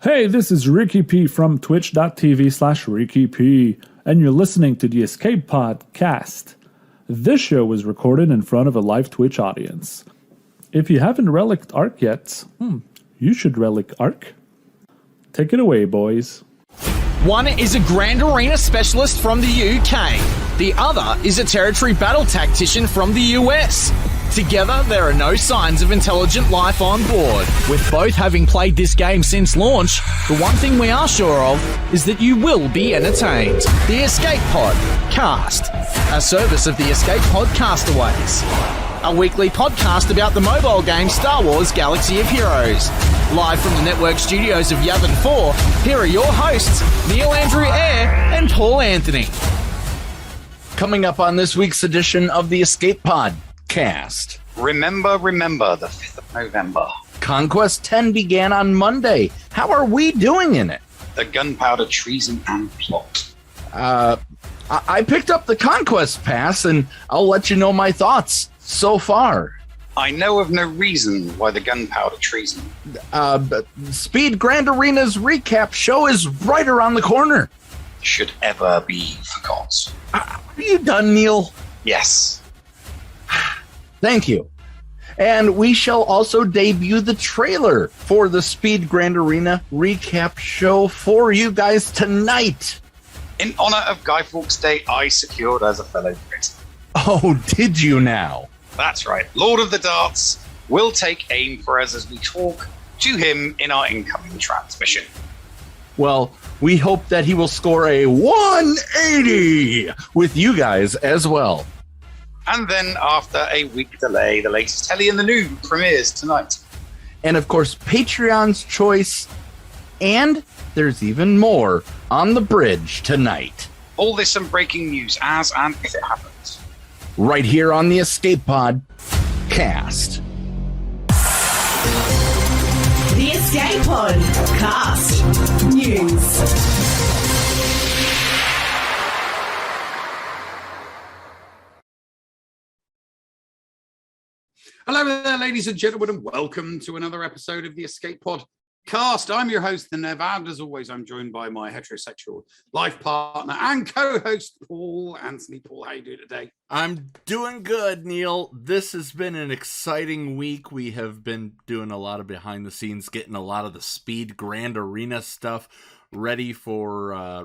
Hey, this is Ricky P from twitch.tv/RickyP, and you're listening to the Escape Podcast. This show was recorded in front of a live Twitch audience. If you haven't relicked Ark yet, you should relic Ark. Take it away, boys. One is a Grand Arena specialist from the UK. The other is a territory battle tactician from the US. Together, there are no signs of intelligent life on board. With both having played this game since launch, the one thing we are sure of is that you will be entertained. The Escape Pod Cast, a service of the Escape Pod Castaways. A weekly podcast about the mobile game Star Wars Galaxy of Heroes. Live from the network studios of Yavin 4, here are your hosts, Neil Andrew Eyre and Paul Anthony. Coming up on this week's edition of the Escape Pod Cast. Remember, the 5th of November. Conquest 10 began on Monday. How are we doing in it? The gunpowder, treason, and plot. I picked up the Conquest pass, and I'll let you know my thoughts so far. I know of no reason why the gunpowder treason. Speed Grand Arena's recap show is right around the corner. Should ever be forgot. Are you done, Neil? Yes. Thank you. And we shall also debut the trailer for the Speed Grand Arena recap show for you guys tonight. In honor of Guy Fawkes Day, I secured as a fellow Brit. Oh, did you now? That's right. Lord of the Darts will take aim for us as we talk to him in our incoming transmission. Well, we hope that he will score a 180 with you guys as well. And then, after a week delay, the latest Helle and The N00B premieres tonight. And of course, Patreon's choice. And there's even more on the bridge tonight. All this and breaking news as and if it happens. Right here on the Escape Pod Cast. The Escape Pod Cast News. Hello there, ladies and gentlemen, and welcome to another episode of the Escape Pod Cast. I'm your host, The Nev, and as always, I'm joined by my heterosexual life partner and co-host, Paul Anthony. Paul, how you doing today? I'm doing good, Neil. This has been an exciting week. We have been doing a lot of behind the scenes, getting a lot of the Speed Grand Arena stuff ready for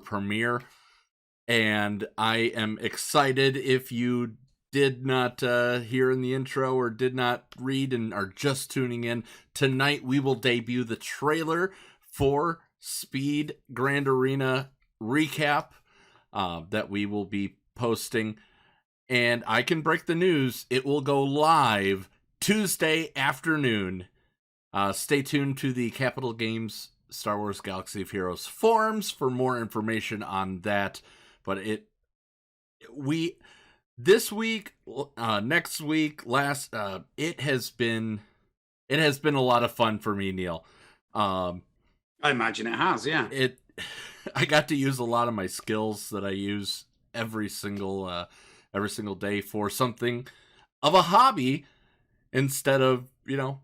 premiere, and I am excited. If you did not hear in the intro or did not read and are just tuning in, tonight we will debut the trailer for Speed Grand Arena recap that we will be posting. And I can break the news. It will go live Tuesday afternoon. Stay tuned to the Capital Games Star Wars Galaxy of Heroes forums for more information on that. But this week, next week, it has been a lot of fun for me, Neil. I imagine it has, yeah. I got to use a lot of my skills that I use every single day for something of a hobby instead of,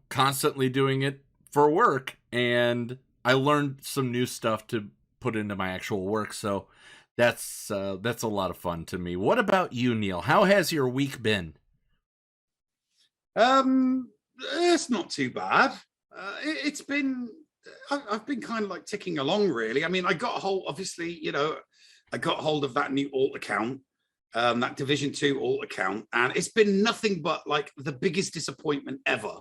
constantly doing it for work. And I learned some new stuff to put into my actual work. So that's a lot of fun to me. What about you, Neil? How has your week been? It's not too bad. It's been, I've been kind of like ticking along, really. I mean, I got hold of that new alt account, that Division 2 alt account, and it's been nothing but like the biggest disappointment ever,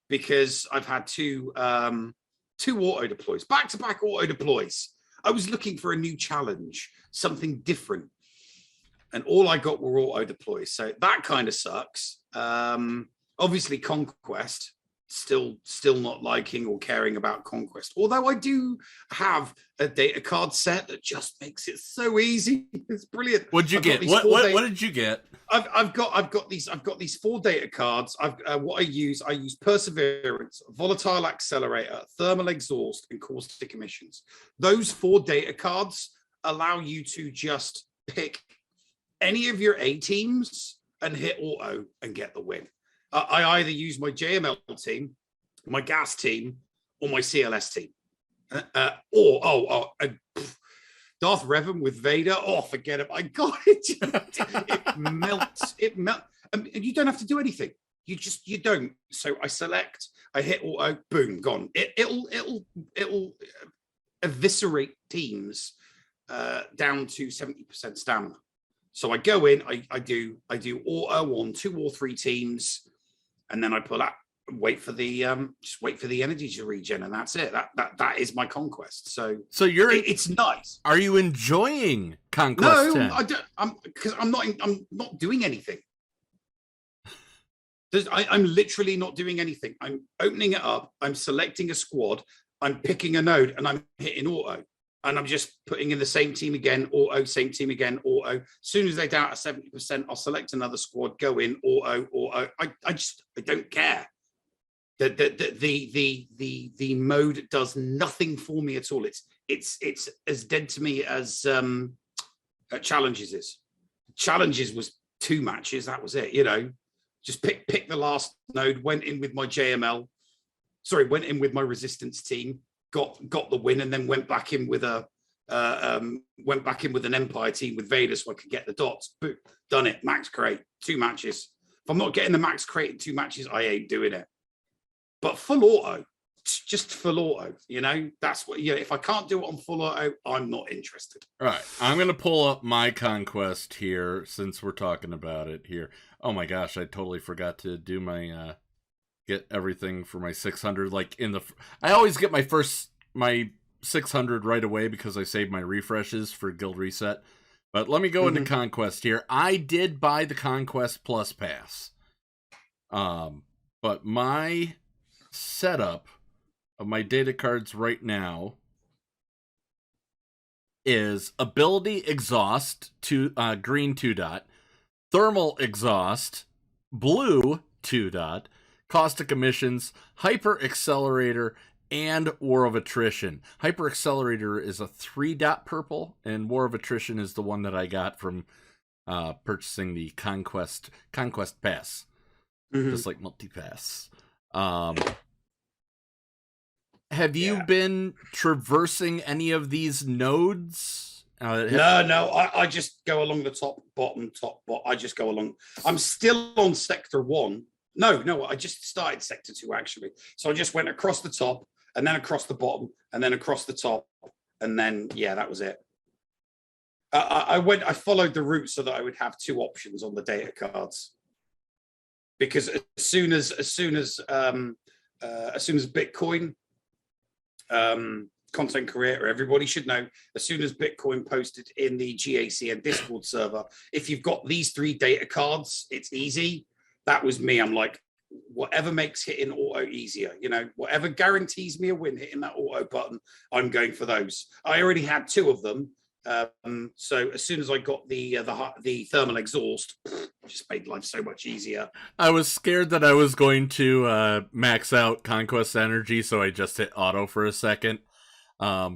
because I've had two auto deploys, back-to-back auto deploys. I was looking for a new challenge, something different, and all I got were auto deploys. So that kind of sucks. Obviously, Conquest, still not liking or caring about Conquest. Although I do have a data card set that just makes it so easy. It's brilliant. What'd you get? What did you get? I've got these 4 data cards. What I use Perseverance, Volatile Accelerator, Thermal Exhaust, and Caustic Emissions. Those 4 data cards allow you to just pick any of your A teams and hit auto and get the win. I either use my JML team, my gas team, or my CLS team. Darth Revan with Vader. Oh, forget it. My God, it melts. It melts. And you don't have to do anything. You don't. So I select, I hit auto, boom, gone. It'll eviscerate teams down to 70% stamina. So I go in, I do auto on 2 or 3 teams, and then I pull out, wait for the energy to regen, and that's it. That is my conquest. So it's nice. Are you enjoying Conquest? No, 10? I don't. Because I'm not doing anything. I'm literally not doing anything. I'm opening it up. I'm selecting a squad. I'm picking a node, and I'm hitting auto. And I'm just putting in the same team again, auto, same team again, auto. As soon as they're down at 70%, I'll select another squad, go in, auto. I don't care. The mode does nothing for me at all. It's as dead to me as challenges is. Challenges was 2 matches. That was it. Just pick the last node. Went in with my JML. Sorry, went in with my resistance team. Got the win, and then went back in with an Empire team with Vader so I could get the dots. Boom, done it. Max crate, 2 matches. If I'm not getting the max crate in 2 matches, I ain't doing it. But full auto, just full auto, that's what, if I can't do it on full auto, I'm not interested. All right, I'm going to pull up my conquest here since we're talking about it here. Oh my gosh, I totally forgot to do my, get everything for my 600. I always get my 600 right away because I save my refreshes for Guild Reset. But let me go into Conquest here. I did buy the Conquest Plus Pass. But my setup of my data cards right now is ability exhaust to green 2 dot, thermal exhaust blue 2 dot, caustic emissions, hyper accelerator, and war of attrition. Hyper accelerator is a 3 dot purple, and war of attrition is the one that I got from purchasing the Conquest Pass, just like multi-pass. Have you been traversing any of these nodes? No, I just go along the top, bottom. I just go along. I'm still on sector 1. No, I just started sector 2 actually. So I just went across the top, and then across the bottom, and then across the top, and then that was it. I followed the route so that I would have 2 options on the data cards, because as soon as Bitcoin content creator, everybody should know, as soon as Bitcoin posted in the GAC and Discord server, if you've got these 3 data cards, it's easy. That was me. I'm like, whatever makes hitting auto easier, whatever guarantees me a win, hitting that auto button, I'm going for those. I already had 2 of them. So as soon as I got the thermal exhaust, just made life so much easier. I was scared that I was going to max out Conquest energy, so I just hit auto for a second,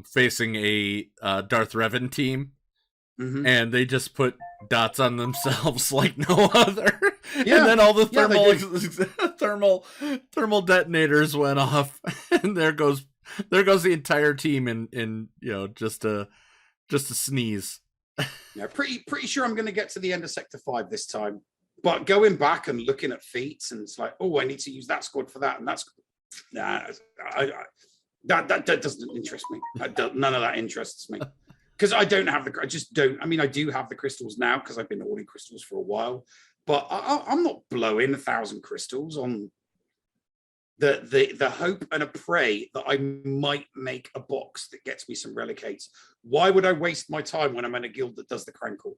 facing a Darth Revan team, and they just put dots on themselves like no other. Yeah, and then all the thermal detonators went off, and there goes the entire team in just a sneeze. Yeah, pretty sure I'm going to get to the end of Sector 5 this time. But going back and looking at feats, and it's like, oh, I need to use that squad for that, and that's that doesn't interest me. None of that interests me, because I don't have I just don't. I mean, I do have the crystals now because I've been hoarding crystals for a while, but I'm not blowing 1,000 crystals on the hope and a pray that I might make a box that gets me some relicates. Why would I waste my time when I'm in a guild that does the crankle?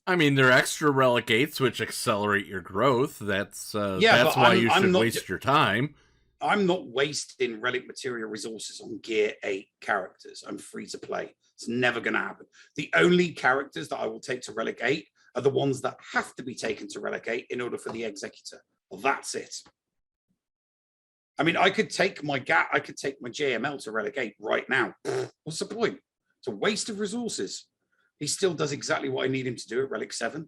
I mean, they're extra relicates which accelerate your growth. That's why you should waste your time. I'm not wasting relic material resources on gear 8 characters. I'm free to play. It's never going to happen. The only characters that I will take to relic 8 are the ones that have to be taken to relic 8 in order for the executor. Well, that's it. I mean, I could take my JML to relic 8 right now. What's the point? It's a waste of resources. He still does exactly what I need him to do at relic 7.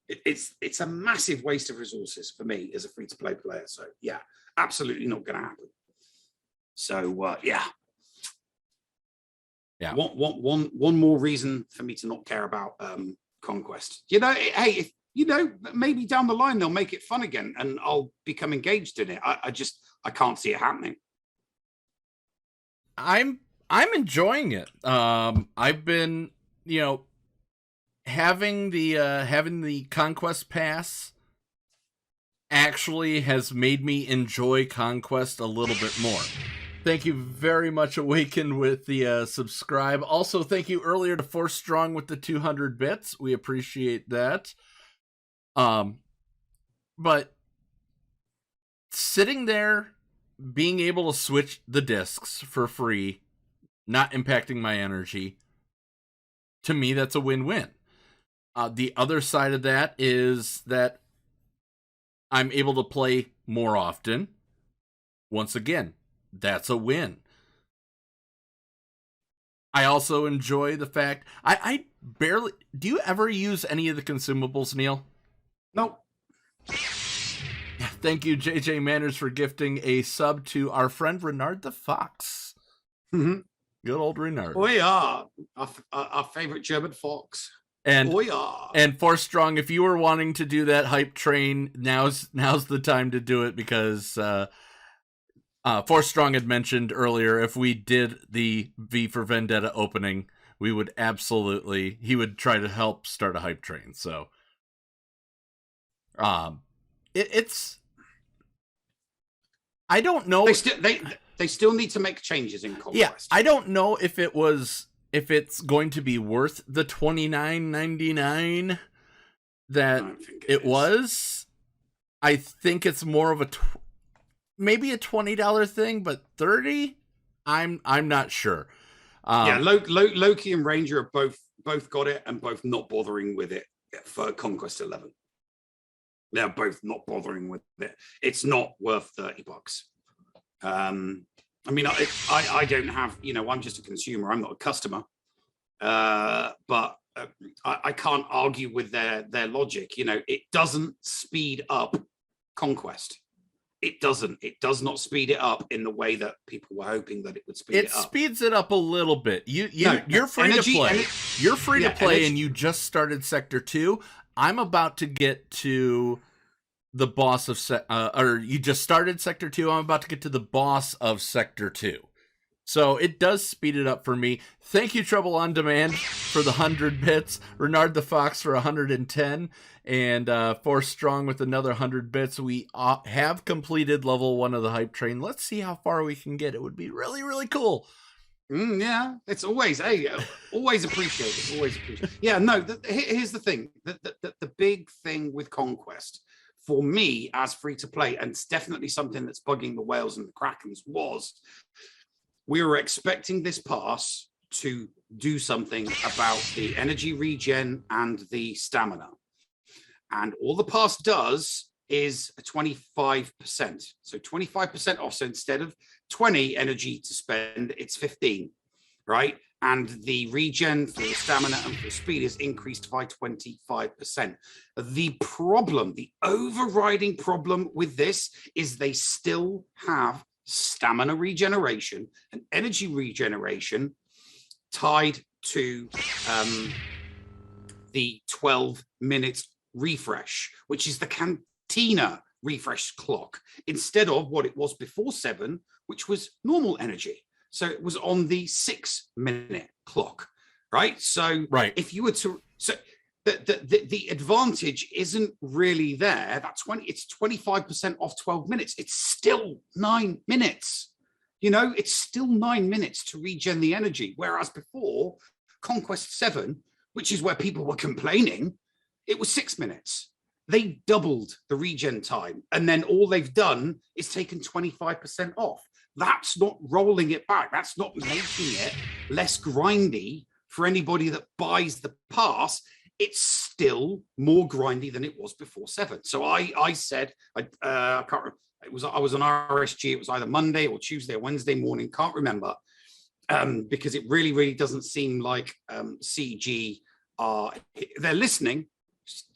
It's a massive waste of resources for me as a free-to-play player. So yeah, absolutely not going to happen. So yeah. Yeah. One more reason for me to not care about Conquest. Hey, if, maybe down the line they'll make it fun again, and I'll become engaged in it. I can't see it happening. I'm enjoying it. I've been, having the Conquest pass actually has made me enjoy Conquest a little bit more. Thank you very much, Awaken, with the subscribe. Also, thank you earlier to Force Strong with the 200 bits. We appreciate that. But sitting there, being able to switch the discs for free, not impacting my energy, to me, that's a win-win. The other side of that is that I'm able to play more often. Once again, that's a win. I also enjoy the fact I barely. Do you ever use any of the consumables, Neil? Nope. Thank you, JJ Manners, for gifting a sub to our friend Renard the Fox. Mm-hmm. Good old Renard. We are our favorite German fox. And we are. And Force Strong, if you were wanting to do that hype train, now's the time to do it, because Force Strong had mentioned earlier, if we did the V for Vendetta opening, we would he would try to help start a hype train. So, it's, I don't know. They still need to make changes in Conquest. Yeah, I don't know if it's going to be worth the $29.99 that it was. I think it's more of maybe a $20 thing, but $30, I'm not sure. Loki and Ranger have both got it and both not bothering with it for Conquest 11. They're both not bothering with it. It's not worth $30. I mean, I don't have, I'm just a consumer. I'm not a customer. But I can't argue with their logic. It doesn't speed up Conquest. It doesn't. It does not speed it up in the way that people were hoping that it would speed it up. It speeds it up a little bit. You're free to play. You're free to play, and you just started Sector 2. I'm about to get to the boss of or you just started Sector 2. I'm about to get to the boss of Sector 2. So it does speed it up for me. Thank you, Trouble on Demand, for the 100 bits. Renard the Fox for 110. And Force Strong with another 100 bits. We have completed level 1 of the hype train. Let's see how far we can get. It would be really, really cool. Yeah, it's always, always appreciated. Always appreciated. Yeah, no, here's the thing. The big thing with Conquest, for me as free to play, and it's definitely something that's bugging the whales and the krakens, was we were expecting this pass to do something about the energy regen and the stamina. And all the pass does is a 25%. So 25% off. So instead of 20 energy to spend, it's 15, right? And the regen for the stamina and for speed is increased by 25%. The problem, the overriding problem with this is they still have stamina regeneration and energy regeneration tied to the 12 minutes refresh, which is the Cantina refresh clock, instead of what it was before 7, which was normal energy. So it was on the 6-minute clock, right? So if you were to, so the advantage isn't really there. It's 25% off 12 minutes. It's still 9 minutes. It's still 9 minutes to regen the energy. Whereas before, Conquest 7, which is where people were complaining, it was 6 minutes. They doubled the regen time. And then all they've done is taken 25% off. That's not rolling it back. That's not making it less grindy for anybody that buys the pass. It's still more grindy than it was before 7. So I said, I can't remember. I was on RSG. It was either Monday or Tuesday or Wednesday morning. Can't remember, because it really, really doesn't seem like CG are. They're listening.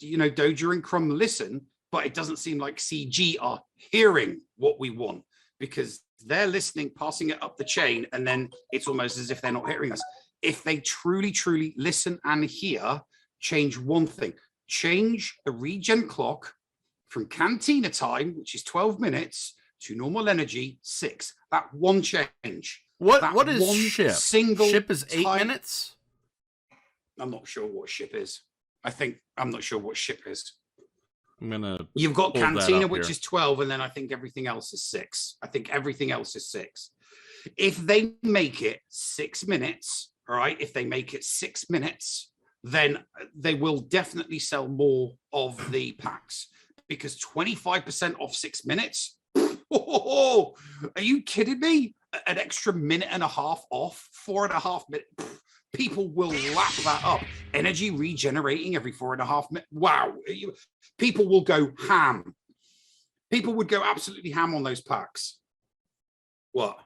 Doja and Crumb listen, but it doesn't seem like CG are hearing what we want, because they're listening, passing it up the chain, and then it's almost as if they're not hearing us. If they truly, truly listen and hear, change one thing. Change the regen clock from cantina time, which is 12 minutes, to normal energy, 6. That one change. What is one ship? Single ship is 8 time- minutes? I'm not sure what ship is. I'm not sure what ship is. I'm gonna. You've got pull that cantina, up which here. is 12, and then I think everything else is 6. I think everything else is 6. If they make it 6 minutes, all right, if they make it 6 minutes, then they will definitely sell more of the packs, because 25% off 6 minutes. Oh, are you kidding me? An extra minute and a half off, 4.5 minutes. People will lap that up. Energy regenerating every 4.5 minutes. Wow. People will go ham. People would go absolutely ham on those packs. What?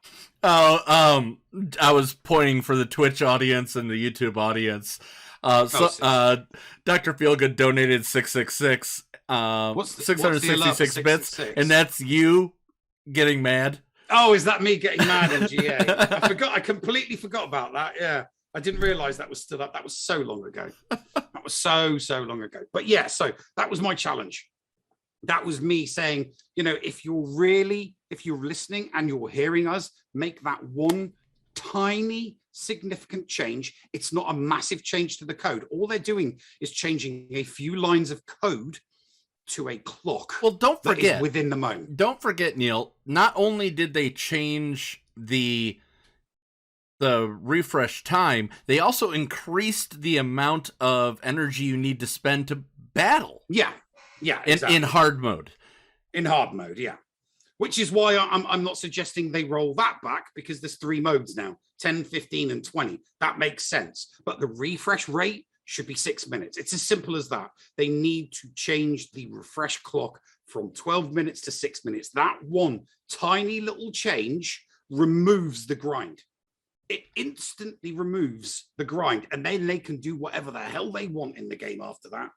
Oh, I was pointing for the Twitch audience and the YouTube audience. Dr. Feelgood donated 666. 666 bits, and that's you getting mad. Oh, is that me getting mad on GA? I completely forgot about that. Yeah. I didn't realize that was still up. That was so long ago. That was so long ago. But yeah, so that was my challenge. That was me saying, if you're listening and you're hearing us, make that one tiny significant change. It's not a massive change to the code. All they're doing is changing a few lines of code to a clock. Well, don't forget, within the moment. Don't forget, Neil, not only did they change the refresh time, they also increased the amount of energy you need to spend to battle. Yeah, exactly. In hard mode. In hard mode, yeah. Which is why I'm not suggesting they roll that back, because there's 3 modes now, 10, 15, and 20. That makes sense. But the refresh rate should be 6 minutes. It's as simple as that. They need to change the refresh clock from 12 minutes to 6 minutes. That one tiny little change removes the grind. It instantly removes the grind, and then they can do whatever the hell they want in the game after that.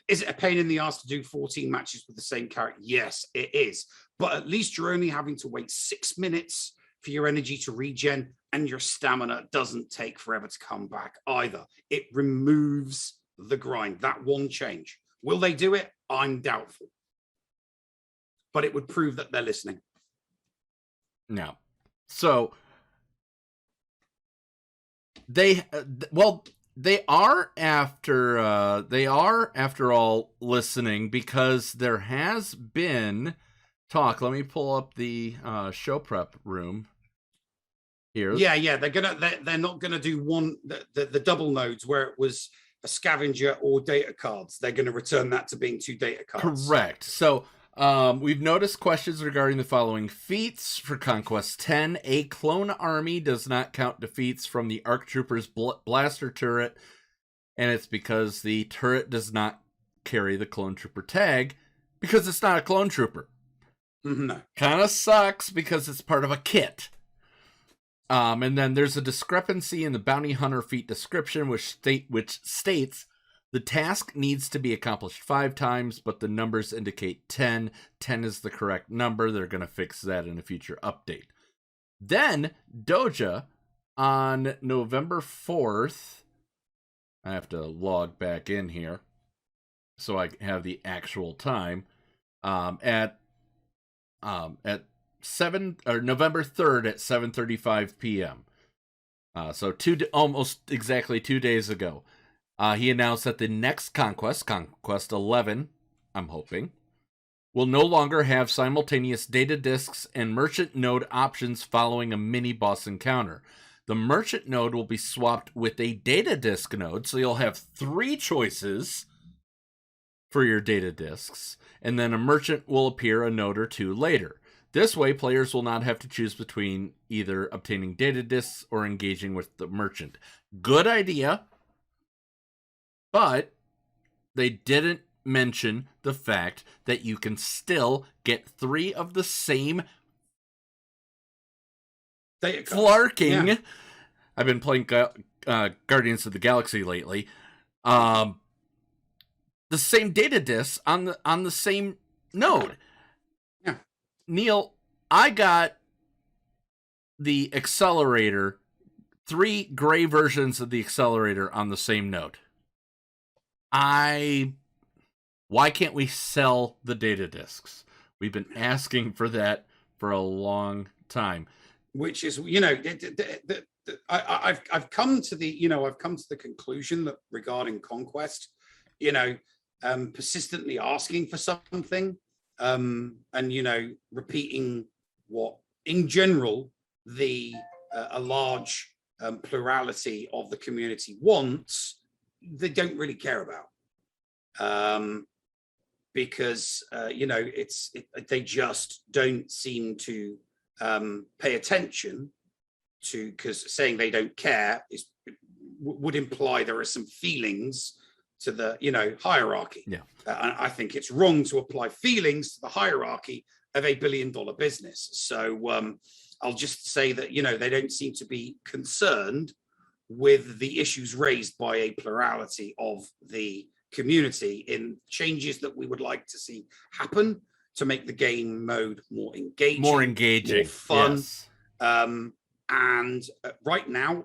Is it a pain in the ass to do 14 matches with the same character? Yes, it is. But at least you're only having to wait 6 minutes for your energy to regen, and your stamina doesn't take forever to come back either. It removes the grind, that one change. Will they do it? I'm doubtful. But it would prove that they're listening. No. So they are after all listening, because there has been talk. Let me pull up the show prep room here. Yeah. They're not gonna do the double nodes where it was a scavenger or data cards. They're gonna return that to being 2 data cards. Correct. So we've noticed questions regarding the following feats for Conquest 10. A clone army does not count defeats from the ARC Trooper's blaster turret, and it's because the turret does not carry the clone trooper tag, because it's not a clone trooper. No. Kind of sucks, because it's part of a kit. And then there's a discrepancy in the bounty hunter feat description, which states the task needs to be accomplished 5 times, but the numbers indicate 10. 10 is the correct number. They're going to fix that in a future update. Then Doja on November 4th, I have to log back in here so I have the actual time, at November 3rd at 7:35 p.m. So almost exactly 2 days ago, he announced that the next Conquest 11, I'm hoping, will no longer have simultaneous data disks and merchant node options following a mini boss encounter. The merchant node will be swapped with a data disk node, so you'll have 3 choices for your data disks, and then a merchant will appear a node or 2 later. This way, players will not have to choose between either obtaining data disks or engaging with the merchant. Good idea, but they didn't mention the fact that you can still get 3 of the same flarking. Yeah. I've been playing Guardians of the Galaxy lately. The same data disks on the same node. Yeah. Neil, I got the accelerator, 3 gray versions of the accelerator on the same node. Why can't we sell the data disks? We've been asking for that for a long time. Which is, you know, I've come to the conclusion that regarding Conquest, you know, persistently asking for something, and, you know, repeating what in general a large plurality of the community wants, they don't really care about, because you know, they just don't seem to pay attention to, because saying they don't care would imply there are some feelings to the, you know, hierarchy. Yeah, I think it's wrong to apply feelings to the hierarchy of a billion-dollar business. So I'll just say that, you know, they don't seem to be concerned with the issues raised by a plurality of the community in changes that we would like to see happen to make the game mode more engaging, more fun. Yes. And right now,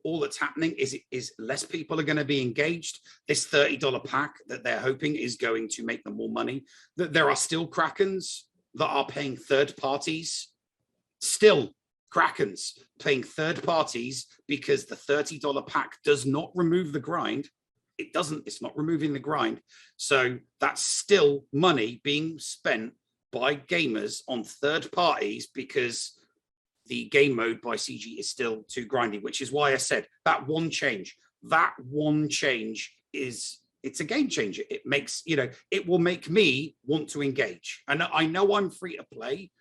all that's happening is less people are going to be engaged. This $30 pack that they're hoping is going to make them more money. There are still Krakens that are paying third parties. Still Krakens paying third parties because the $30 pack does not remove the grind. It doesn't. It's not removing the grind. So that's still money being spent by gamers on third parties because the game mode by CG is still too grindy, which is why I said that one change it's a game changer. It makes, you know, it will make me want to engage. And I know I'm free to play,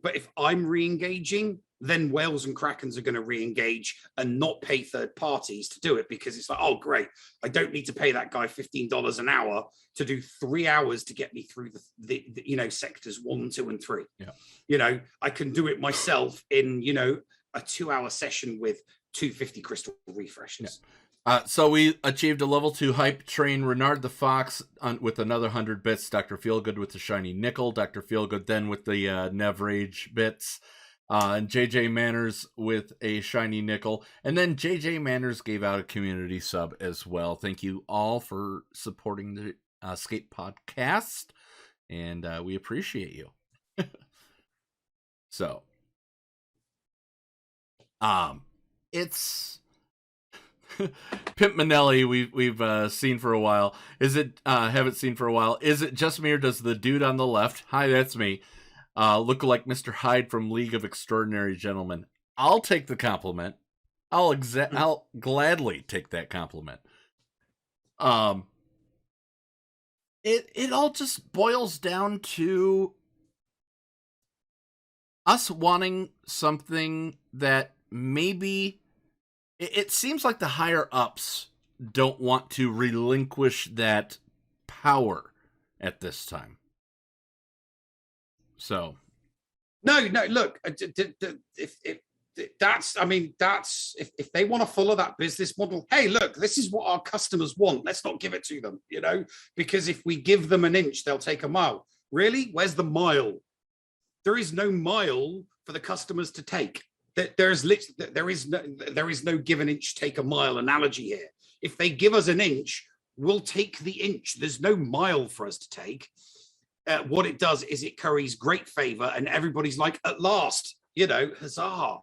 but if I'm re-engaging, then whales and krakens are going to re-engage and not pay third parties to do it, because it's like, oh, great, I don't need to pay that guy $15 an hour to do 3 hours to get me through the you know, sectors 1, 2, and 3. Yeah. You know, I can do it myself in, you know, a 2-hour session with 250 crystal refreshes. Yeah. So we achieved a level 2 hype train. Renard the Fox with another 100 bits. Dr. Feelgood with the shiny nickel. Dr. Feelgood then with the Nev Rage bits. And JJ Manners with a shiny nickel. And then JJ Manners gave out a community sub as well. Thank you all for supporting the Skate Podcast. And we appreciate you. So, it's Pimp Manelli. We've seen for a while. Haven't seen for a while. Is it just me, or does the dude on the left, hi, that's me, look like Mr. Hyde from League of Extraordinary Gentlemen? I'll take the compliment. I'll gladly take that compliment. It all just boils down to us wanting something that maybe it seems like the higher ups don't want to relinquish that power at this time. So, no, look, if they want to follow that business model, hey, look, this is what our customers want. Let's not give it to them, you know, because if we give them an inch, they'll take a mile. Really? Where's the mile? There is no mile for the customers to take. There is no give an inch, take a mile analogy here. If they give us an inch, we'll take the inch. There's no mile for us to take. What it does is it curries great favor, and everybody's like, at last, you know, huzzah.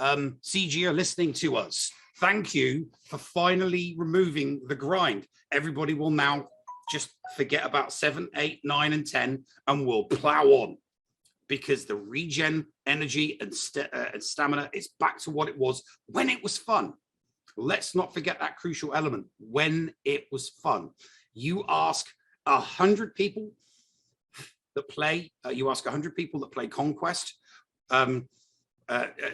CG are listening to us. Thank you for finally removing the grind. Everybody will now just forget about 7, 8, 9, and 10, and we'll plow on, because the regen energy and stamina is back to what it was when it was fun. Let's not forget that crucial element, when it was fun. You ask 100 people that play, Conquest,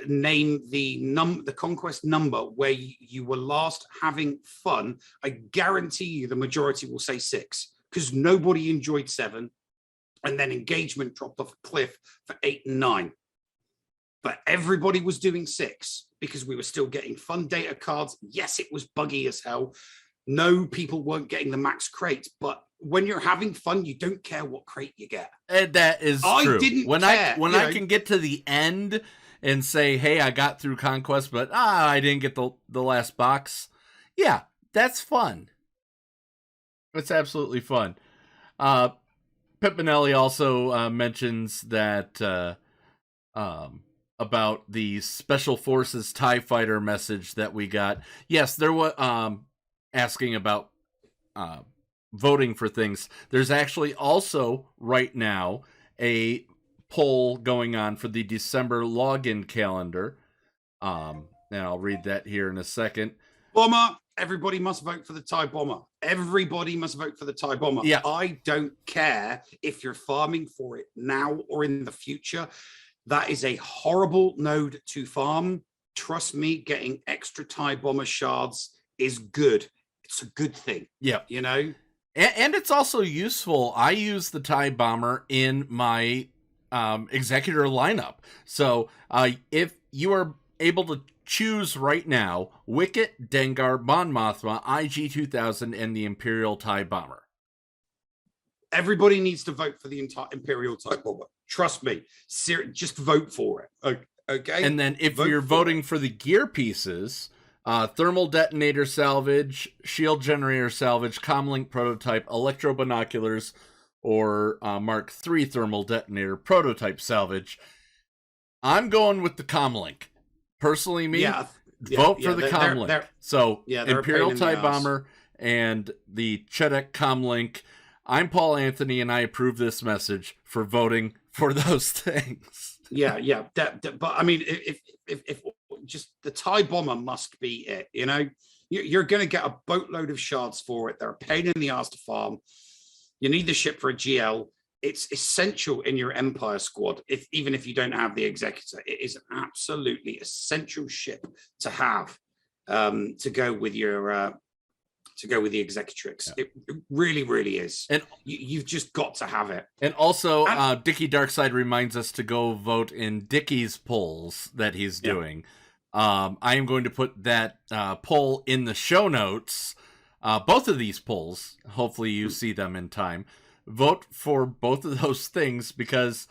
name the Conquest number where you were last having fun. I guarantee you the majority will say 6, because nobody enjoyed 7. And then engagement dropped off a cliff for 8 and 9. But everybody was doing 6 because we were still getting fun data cards. Yes, it was buggy as hell. No, people weren't getting the max crate. But when you're having fun, you don't care what crate you get. And that is true. I didn't care. When I can get to the end and say, hey, I got through Conquest, but I didn't get the last box. Yeah, that's fun. It's absolutely fun. Pimpinelli also mentions that about the Special Forces TIE Fighter message that we got. Yes, there was asking about voting for things. There's actually also right now a poll going on for the December login calendar. And I'll read that here in a second. Bomber. Everybody must vote for the TIE Bomber. Everybody must vote for the TIE Bomber. Yeah. I don't care if you're farming for it now or in the future. That is a horrible node to farm. Trust me, getting extra TIE Bomber shards is good. It's a good thing. Yeah. You know? And it's also useful. I use the TIE Bomber in my Executor lineup. So if you are able to choose right now Wicket, Dengar, Mon Mothma, IG-2000, and the Imperial TIE Bomber. Everybody needs to vote for the entire Imperial TIE Bomber. Trust me. Just vote for it. Okay? And then if you're voting for the gear pieces, thermal detonator salvage, shield generator salvage, comlink prototype, electro binoculars, or Mark III thermal detonator prototype salvage, I'm going with the comlink. Personally, vote for the comlink. So Imperial TIE Bomber and the Chedek comlink. I'm Paul Anthony, and I approve this message for voting for those things. But I mean, if just the TIE Bomber must be it. You know, you're going to get a boatload of shards for it. They're a pain in the ass to farm. You need the ship for a GL. It's essential in your Empire squad. Even if you don't have the Executor, it is an absolutely essential ship to have to go with your the Executrix. Yeah. It really, really is. And you've just got to have it. And also, Dickie Darkside reminds us to go vote in Dickie's polls that he's doing. I am going to put that poll in the show notes. Both of these polls. Hopefully, you see them in time. Vote for both of those things because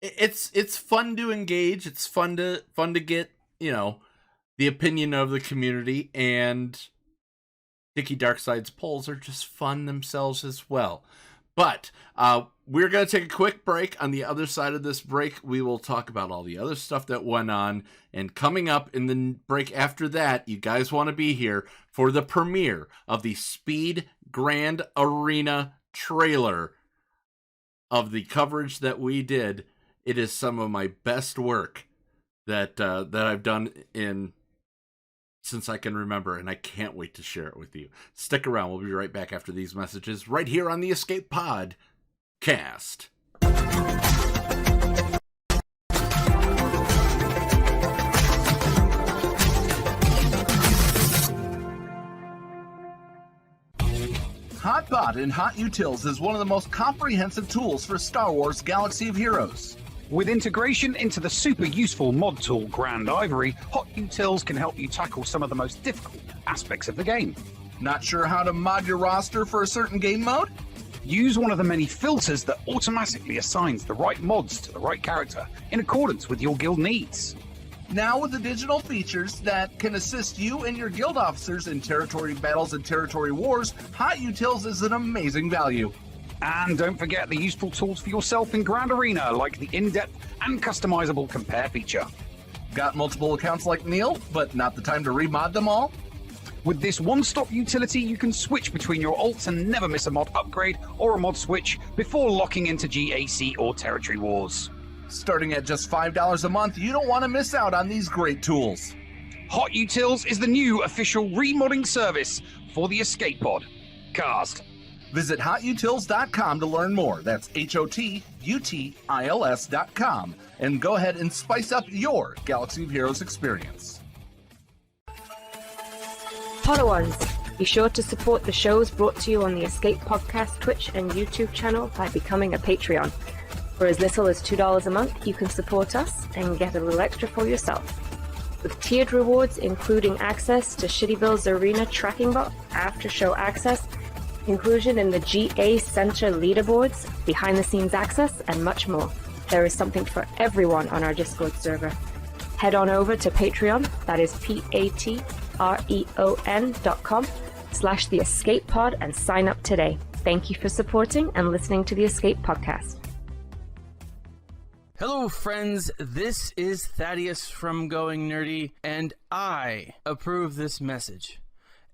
it's fun to engage. It's fun to get, the opinion of the community, and Dickie Darkside's polls are just fun themselves as well. But we're going to take a quick break. On the other side of this break, we will talk about all the other stuff that went on. And coming up in the break after that, you guys want to be here for the premiere of the Speed Grand Arena trailer of the coverage that we did. It is some of my best work that I've done since I can remember, and I can't wait to share it with you. Stick around. We'll be right back after these messages right here on the Escape Pod Cast. HotBot in HotUtils is one of the most comprehensive tools for Star Wars Galaxy of Heroes. With integration into the super useful mod tool Grand Ivory, HotUtils can help you tackle some of the most difficult aspects of the game. Not sure how to mod your roster for a certain game mode? Use one of the many filters that automatically assigns the right mods to the right character in accordance with your guild needs. Now with the digital features that can assist you and your guild officers in territory battles and territory wars, HotUtils is an amazing value. And don't forget the useful tools for yourself in Grand Arena, like the in-depth and customizable compare feature. Got multiple accounts like Neil, but not the time to remod them all? With this one-stop utility, you can switch between your alts and never miss a mod upgrade or a mod switch before locking into GAC or Territory Wars. Starting at just $5 a month, you don't want to miss out on these great tools. HotUtils is the new official remodding service for the Escape Pod Cast. Visit HotUtils.com to learn more. That's HotUtils.com. And go ahead and spice up your Galaxy of Heroes experience. Followers, be sure to support the shows brought to you on the Escape Podcast Twitch and YouTube channel by becoming a Patreon. For as little as $2 a month, you can support us and get a little extra for yourself. With tiered rewards including access to Shitty Bill's Arena tracking bot, after-show access, inclusion in the GA Center leaderboards, behind-the-scenes access, and much more. There is something for everyone on our Discord server. Head on over to Patreon, that is patreon.com/The Escape Pod, and sign up today. Thank you for supporting and listening to the Escape Podcast. Hello, friends. This is Thaddeus from Going Nerdy, and I approve this message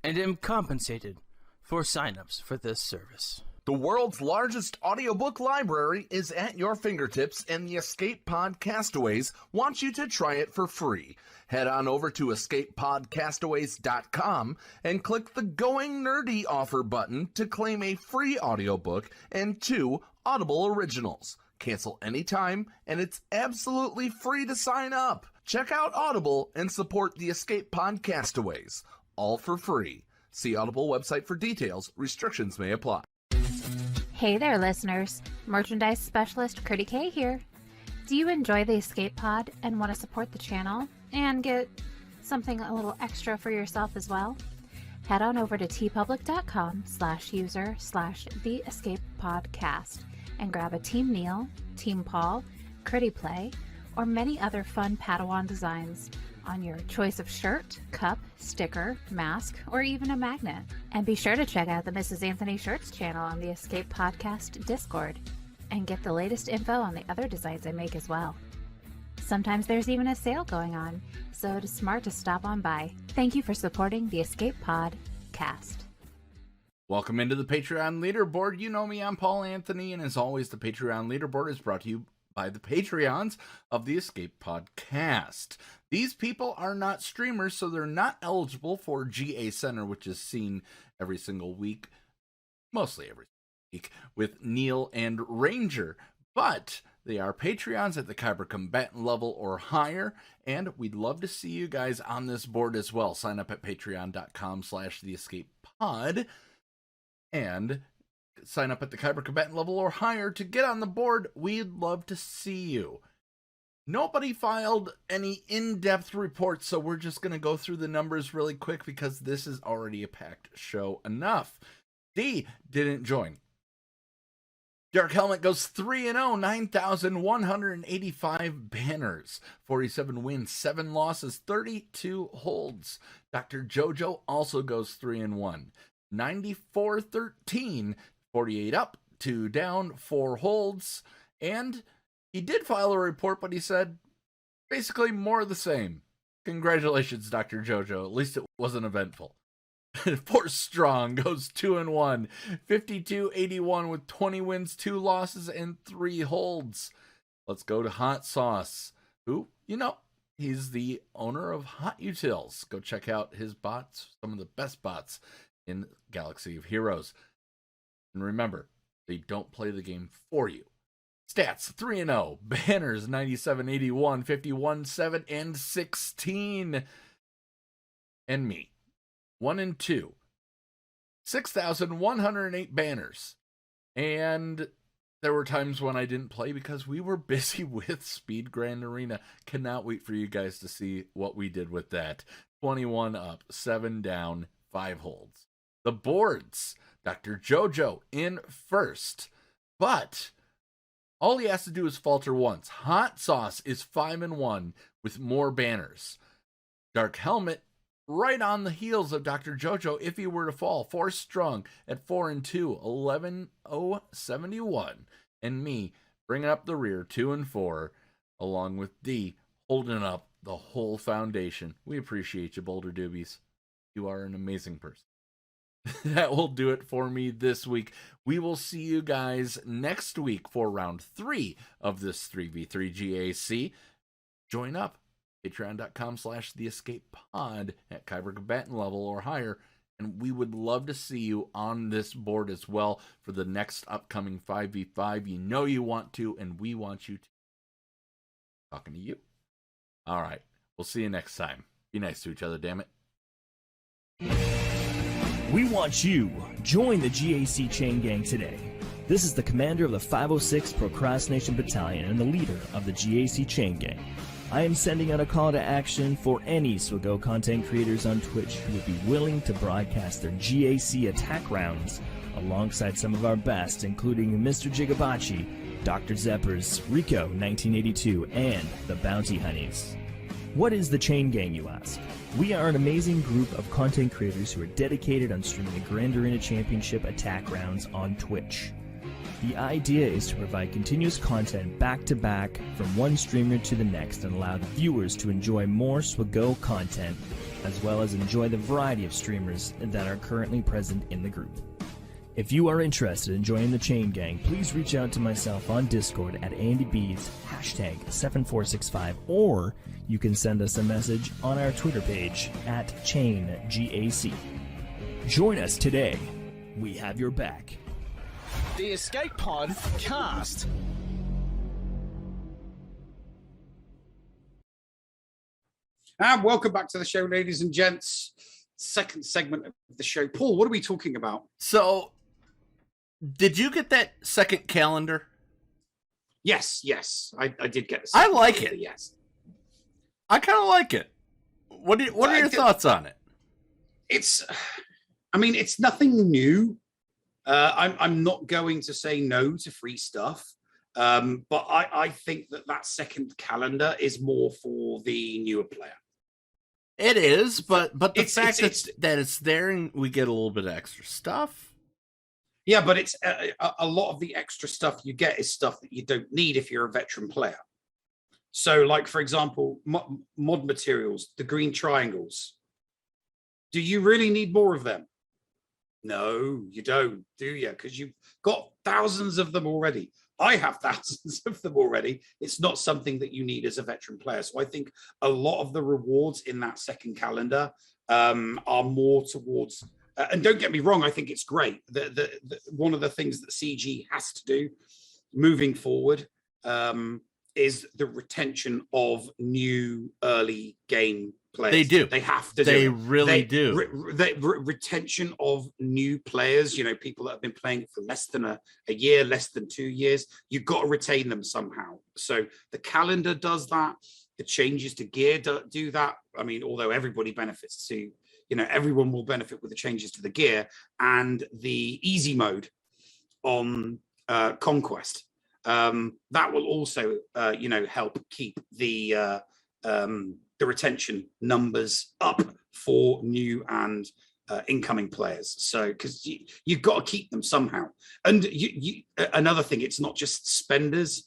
and am compensated for signups for this service. The world's largest audiobook library is at your fingertips, and the Escape Pod Castaways want you to try it for free. Head on over to escapepodcastaways.com and click the Going Nerdy offer button to claim a free audiobook and 2 Audible originals. Cancel anytime, and it's absolutely free to sign up. Check out Audible and support the Escape Pod Castaways, all for free. See Audible website for details. Restrictions may apply. Hey there, listeners. Merchandise specialist Critty K here. Do you enjoy the Escape Pod and want to support the channel and get something a little extra for yourself as well? Head on over to tpublic.com/user/theescapepodcast and grab a Team Neil, Team Paul, Critty Play, or many other fun Padawan designs on your choice of shirt, cup, sticker, mask, or even a magnet. And be sure to check out the Mrs. Anthony Shirts channel on the Escape Podcast Discord and get the latest info on the other designs I make as well. Sometimes there's even a sale going on, so it is smart to stop on by. Thank you for supporting the Escape Podcast. Welcome into the Patreon leaderboard. You know me, I'm Paul Anthony, and as always, the Patreon leaderboard is brought to you by the Patreons of the Escape Podcast. These people are not streamers, so they're not eligible for GA Center, which is seen every single week, mostly every week, with Neil and Ranger. But they are Patreons at the Kyber Combatant level or higher, and we'd love to see you guys on this board as well. Sign up at patreon.com/theescapepod. And sign up at the Kyber Combatant level or higher to get on the board. We'd love to see you. Nobody filed any in-depth reports, so we're just going to go through the numbers really quick because this is already a packed show enough. D didn't join. Dark Helmet goes 3-0, 9,185 banners, 47 wins, 7 losses, 32 holds. Dr. JoJo also goes 3-1. 94-13, 48 up, 2 down, 4 holds, and he did file a report, but he said basically more of the same. Congratulations, Dr. JoJo. At least it wasn't eventful. Force Strong goes 2-1, 52-81 with 20 wins, 2 losses, and 3 holds. Let's go to Hot Sauce, who, you know, he's the owner of HotUtils. Go check out his bots, some of the best bots in Galaxy of Heroes. And remember, they don't play the game for you. Stats 3-0, banners 97-81, 51-7, and 16. And me 1-2, 6,108 banners. And there were times when I didn't play because we were busy with Speed Grand Arena. Cannot wait for you guys to see what we did with that. 21 up, 7 down, 5 holds. The boards, Dr. JoJo in first, but all he has to do is falter once. Hot Sauce is 5-1 with more banners. Dark Helmet right on the heels of Dr. JoJo if he were to fall. Force Strong at 4-2, 11,071. And me bringing up the rear, 2-4, along with D holding up the whole foundation. We appreciate you, Boulder Doobies. You are an amazing person. That will do it for me this week. We will see you guys next week for round 3 of this 3v3 GAC. Join up. Patreon.com/theescapepod at Kyber Combatant level or higher. And we would love to see you on this board as well for the next upcoming 5v5. You know you want to, and we want you to. Talking to you. All right. We'll see you next time. Be nice to each other, damn it. We want you. Join the GAC chain gang today. This is the commander of the 506 Procrastination Battalion and the leader of the GAC chain gang. I am sending out a call to action for any SWGOH content creators on Twitch who would be willing to broadcast their GAC attack rounds alongside some of our best, including Mr. Jigabachi, Dr. Zeppers, Rico 1982, and the Bounty Honeys. What is the Chain Gang, you ask? We are an amazing group of content creators who are dedicated on streaming the Grand Arena Championship attack rounds on Twitch. The idea is to provide continuous content back-to-back from one streamer to the next and allow the viewers to enjoy more SWGOH content, as well as enjoy the variety of streamers that are currently present in the group. If you are interested in joining the Chain Gang, please reach out to myself on Discord at AndyB's #7465, or you can send us a message on our Twitter page at ChainGAC. Join us today. We have your back. The Escape Pod Cast. And welcome back to the show, ladies and gents. Second segment of the show. Paul, what are we talking about? So, did you get that second calendar? Yes, I did get. I like it. Yes, I kind of like it. What are your thoughts on it? It's nothing new. I'm not going to say no to free stuff, but I think that second calendar is more for the newer player. It is, but the fact that it's there and we get a little bit of extra stuff. Yeah, but it's a lot of the extra stuff you get is stuff that you don't need if you're a veteran player. So, like, for example, mod materials, the green triangles. Do you really need more of them? No, you don't, do you? Because you've got thousands of them already. I have thousands of them already. It's not something that you need as a veteran player. So I think a lot of the rewards in that second calendar are more towards... and don't get me wrong, I think it's great. One of the things that CG has to do moving forward is the retention of new early game players. They do. They have to. They really do. Retention of new players. You know, people that have been playing it for less than a year, less than 2 years. You've got to retain them somehow. So the calendar does that. The changes to gear do that. I mean, although everybody benefits to. You know, everyone will benefit with the changes to the gear and the easy mode on Conquest. That will also, help keep the retention numbers up for new and incoming players. So, because you've got to keep them somehow. And another thing, it's not just spenders;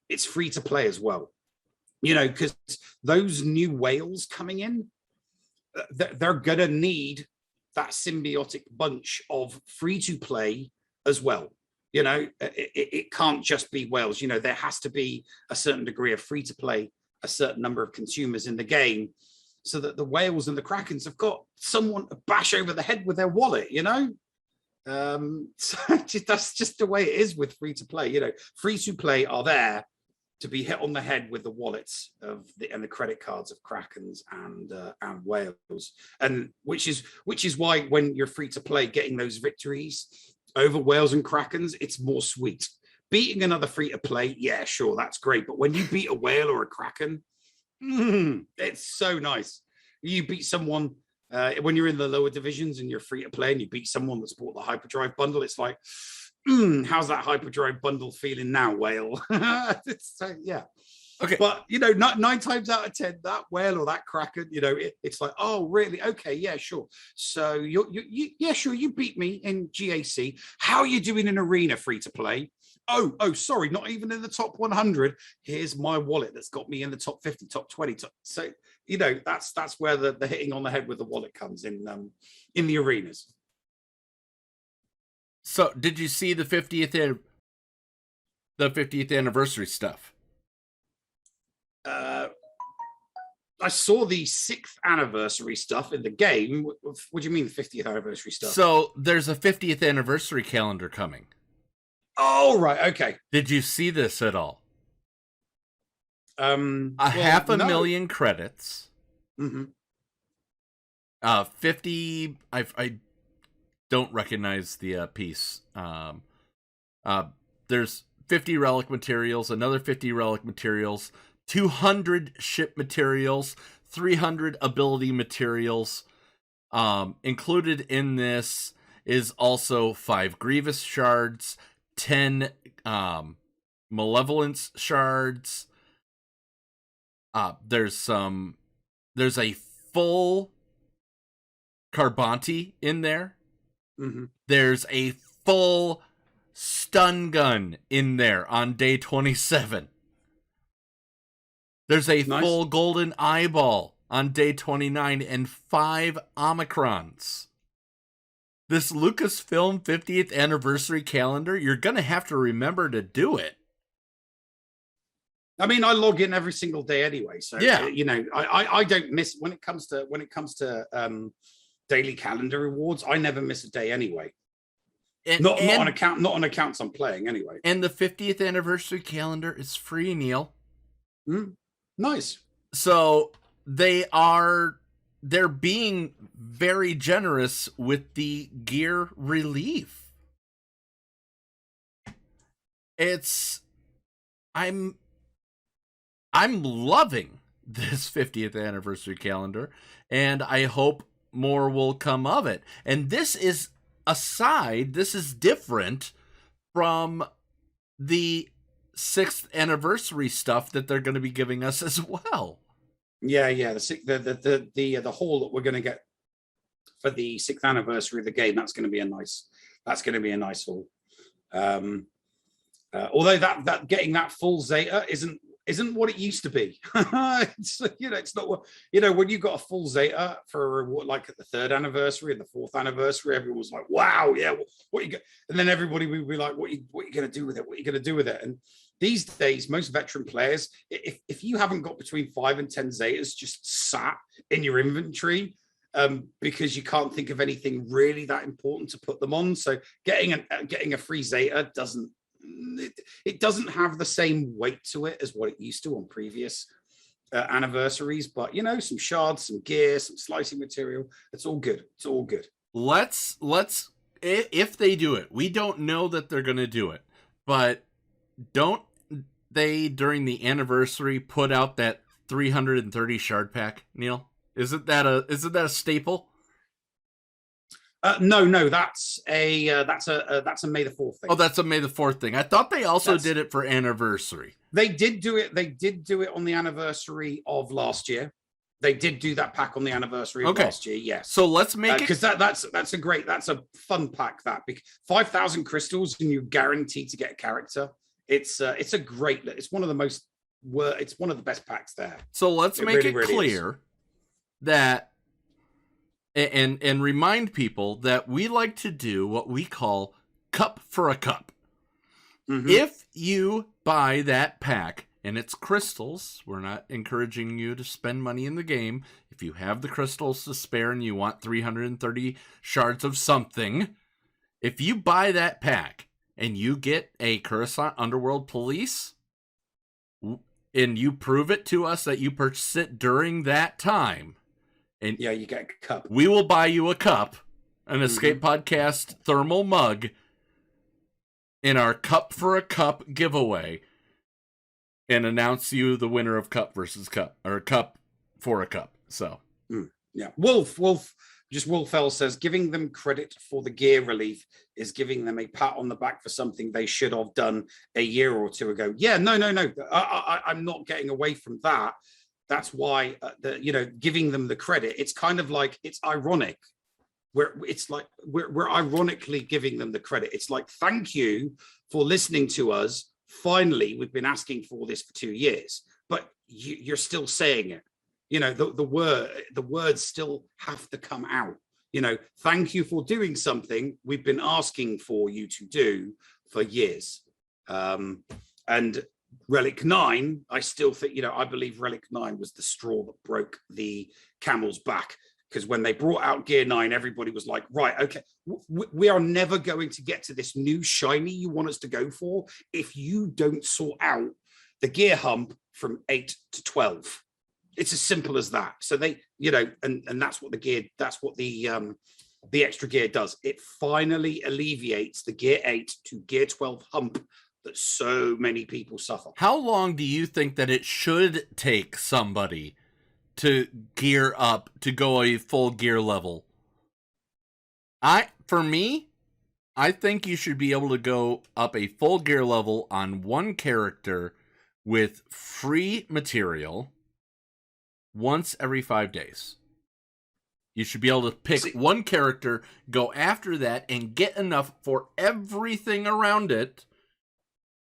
it's free to play as well. You know, because those new whales coming in. They're going to need that symbiotic bunch of free-to-play as well. You know, it can't just be whales. You know, there has to be a certain degree of free-to-play, a certain number of consumers in the game, so that the whales and the krakens have got someone to bash over the head with their wallet, you know? So that's just the way it is with free-to-play. You know, free-to-play are there to be hit on the head with the wallets and the credit cards of krakens and whales, and which is why when you're free to play, getting those victories over whales and krakens, it's more sweet. Beating another free to play, yeah, sure, that's great, but when you beat a whale or a kraken, it's so nice. You beat someone when you're in the lower divisions and you're free to play, and you beat someone that's bought the hyperdrive bundle. It's like, how's that hyperdrive bundle feeling now, whale? Yeah. Okay. But, you know, 9 times out of 10, that whale or that kraken, you know, it's like, oh, really? Okay, yeah, sure. So, yeah, sure, you beat me in GAC. How are you doing in Arena free to play? Oh, sorry, not even in the top 100. Here's my wallet that's got me in the top 50, top 20. So, you know, that's where the hitting on the head with the wallet comes in the arenas. So, did you see the 50th anniversary stuff? I saw the 6th anniversary stuff in the game. What do you mean the 50th anniversary stuff? So, there's a 50th anniversary calendar coming. Oh, right. Okay. Did you see this at all? Well, 500,000 credits. Mm-hmm. 50. I don't recognize the piece. There's 50 relic materials, another 50 relic materials, 200 ship materials, 300 ability materials. Included in this is also 5 Grievous shards, 10 Malevolence shards. There's some There's a full Carbanti in there. Mm-hmm. There's a full stun gun in there on day 27. There's a full golden eyeball on day 29 and 5 Omicrons. This Lucasfilm 50th anniversary calendar, you're going to have to remember to do it. I mean, I log in every single day anyway, so yeah, you know, I don't miss when it comes to daily calendar rewards. I never miss a day anyway. Not on accounts I'm playing anyway. And the 50th anniversary calendar is free, Neil. Nice. So they're being very generous with the gear relief. I'm loving this 50th anniversary calendar, and I hope more will come of it. And this is different from the 6th anniversary stuff that they're going to be giving us as well. Yeah, the haul that we're going to get for the 6th anniversary of the game, that's going to be a nice haul. Although that getting that full Zeta isn't what it used to be. It's not what, when you got a full Zeta for like at the 3rd anniversary and the 4th anniversary, everyone was like, wow, yeah, what you got? And then everybody would be like, what are you going to do with it? What are you going to do with it? And these days, most veteran players, if you haven't got between 5 and 10 Zetas just sat in your inventory, because you can't think of anything really that important to put them on, so getting a free Zeta doesn't have the same weight to it as what it used to on previous anniversaries. But some shards, some gear, some slicing material, it's all good. Let's if they do it, we don't know that they're going to do it, but don't they during the anniversary put out that 330 shard pack, Neil? Isn't that a staple? No, that's a May the 4th thing. Oh, that's a May the 4th thing. I thought they also did it for anniversary. They did do it. They did do it on the anniversary of last year. They did do that pack on the anniversary of last year. Yes. So let's make it, because that's a fun pack. That 5,000 crystals and you're guaranteed to get a character. It's one of the best packs there. So let's make it clear that. And remind people that we like to do what we call cup for a cup. Mm-hmm. If you buy that pack and it's crystals, we're not encouraging you to spend money in the game. If you have the crystals to spare and you want 330 shards of something, if you buy that pack and you get a Coruscant Underworld Police and you prove it to us that you purchased it during that time, and you get a cup. We will buy you a cup, an Escape Podcast thermal mug, in our Cup for a Cup giveaway, and announce you the winner of Cup versus Cup, or Cup for a Cup. So, yeah. Wolfell says, giving them credit for the gear relief is giving them a pat on the back for something they should have done a year or two ago. Yeah, no. I'm not getting away from that. That's why, giving them the credit, it's kind of like, it's ironic. We're ironically giving them the credit. It's like, thank you for listening to us. Finally, we've been asking for this for 2 years, but you're still saying it. The words still have to come out. Thank you for doing something we've been asking for you to do for years. And Relic 9, I still think, I believe Relic 9 was the straw that broke the camel's back, because when they brought out Gear 9, everybody was like, right, okay, we are never going to get to this new shiny you want us to go for if you don't sort out the gear hump from 8 to 12. It's as simple as that. So they, and that's what the extra gear does. It finally alleviates the Gear 8 to Gear 12 hump that so many people suffer. How long do you think that it should take somebody to gear up to go a full gear level? For me, I think you should be able to go up a full gear level on one character with free material, once every 5 days. You should be able to pick one character, go after that, and get enough for everything around it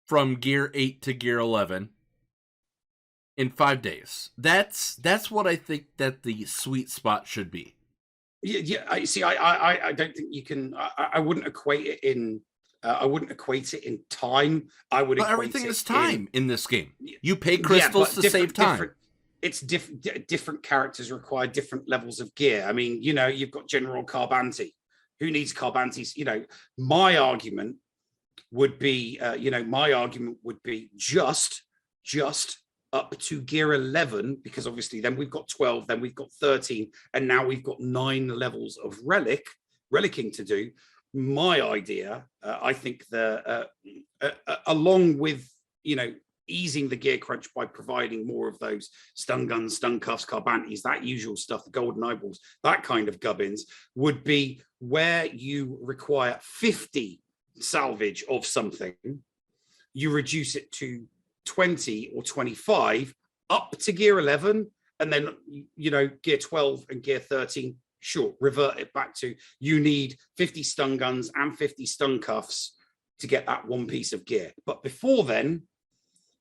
from Gear 8 to Gear 11 in 5 days. That's what I think that the sweet spot should be. Yeah. I don't think you can. I wouldn't equate it in. I wouldn't equate it in time. I would. But everything is time in this game. You pay crystals to save time. It's different characters require different levels of gear. I mean, you know, you've got General Carbanti. Who needs Carbantis? You know, my argument would be, just up to Gear 11, because obviously then we've got 12, then we've got 13, and now we've got 9 levels of relicking to do. My idea, I think along with, you know, easing the gear crunch by providing more of those stun guns, stun cuffs, carbantis, that usual stuff, the golden eyeballs, that kind of gubbins, would be where you require 50 salvage of something, you reduce it to 20 or 25 up to Gear 11, and then, you know, Gear 12 and Gear 13, sure, revert it back to you need 50 stun guns and 50 stun cuffs to get that one piece of gear. But before then,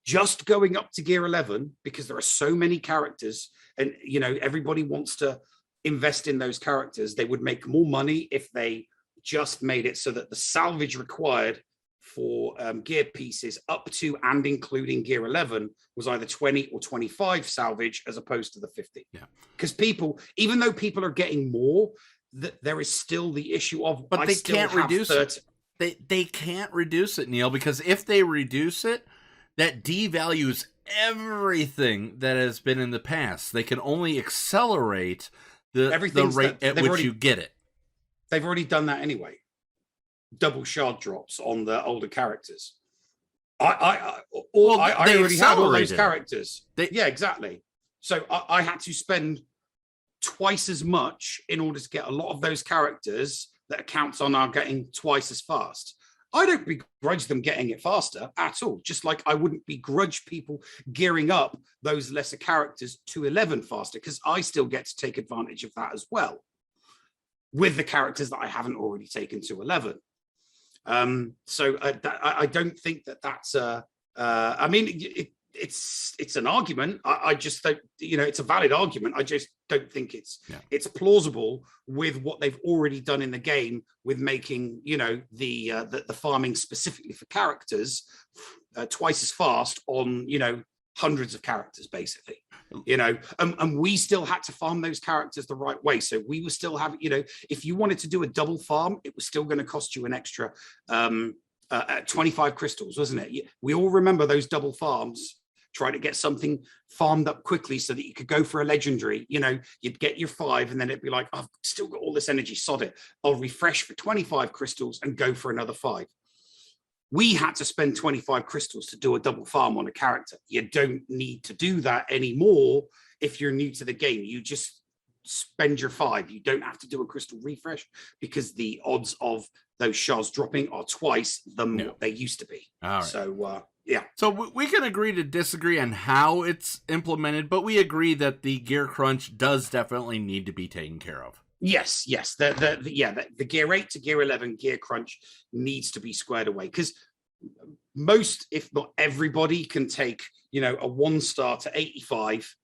just going up to Gear 11, because there are so many characters and, you know, everybody wants to invest in those characters, they would make more money if they just made it so that the salvage required for gear pieces up to and including Gear 11 was either 20 or 25 salvage as opposed to the 50. Yeah. Because people, even though people are getting more, there is still the issue of, but they can't reduce it. They can't reduce it, Neil, because if they reduce it, that devalues everything that has been in the past. They can only accelerate the rate at which you get it. They've already done that anyway. Double shard drops on the older characters. I already had all those characters. Yeah, exactly. So I had to spend twice as much in order to get a lot of those characters that accounts on are getting twice as fast. I don't begrudge them getting it faster at all. Just like I wouldn't begrudge people gearing up those lesser characters to 11 faster, because I still get to take advantage of that as well with the characters that I haven't already taken to 11. So I don't think that's I mean, it's an argument. I just don't, you know, it's a valid argument. I just don't think it's plausible with what they've already done in the game with making, you know, the farming specifically for characters twice as fast on, you know, hundreds of characters basically, you know, and we still had to farm those characters the right way. So we were still having, you know, if you wanted to do a double farm, it was still going to cost you an extra 25 crystals, wasn't it? We all remember those double farms, trying to get something farmed up quickly so that you could go for a legendary. You know, you'd get your 5 and then it'd be like, I've still got all this energy, sod it. I'll refresh for 25 crystals and go for another 5. We had to spend 25 crystals to do a double farm on a character. You don't need to do that anymore if you're new to the game. You just spend your 5. You don't have to do a crystal refresh because the odds of those shards dropping are twice what they used to be. All right. So, yeah. So we can agree to disagree on how it's implemented, but we agree that the gear crunch does definitely need to be taken care of. Yes. The Gear 8 to Gear 11 gear crunch needs to be squared away, because most, if not everybody, can take, you know, a 1-star to 85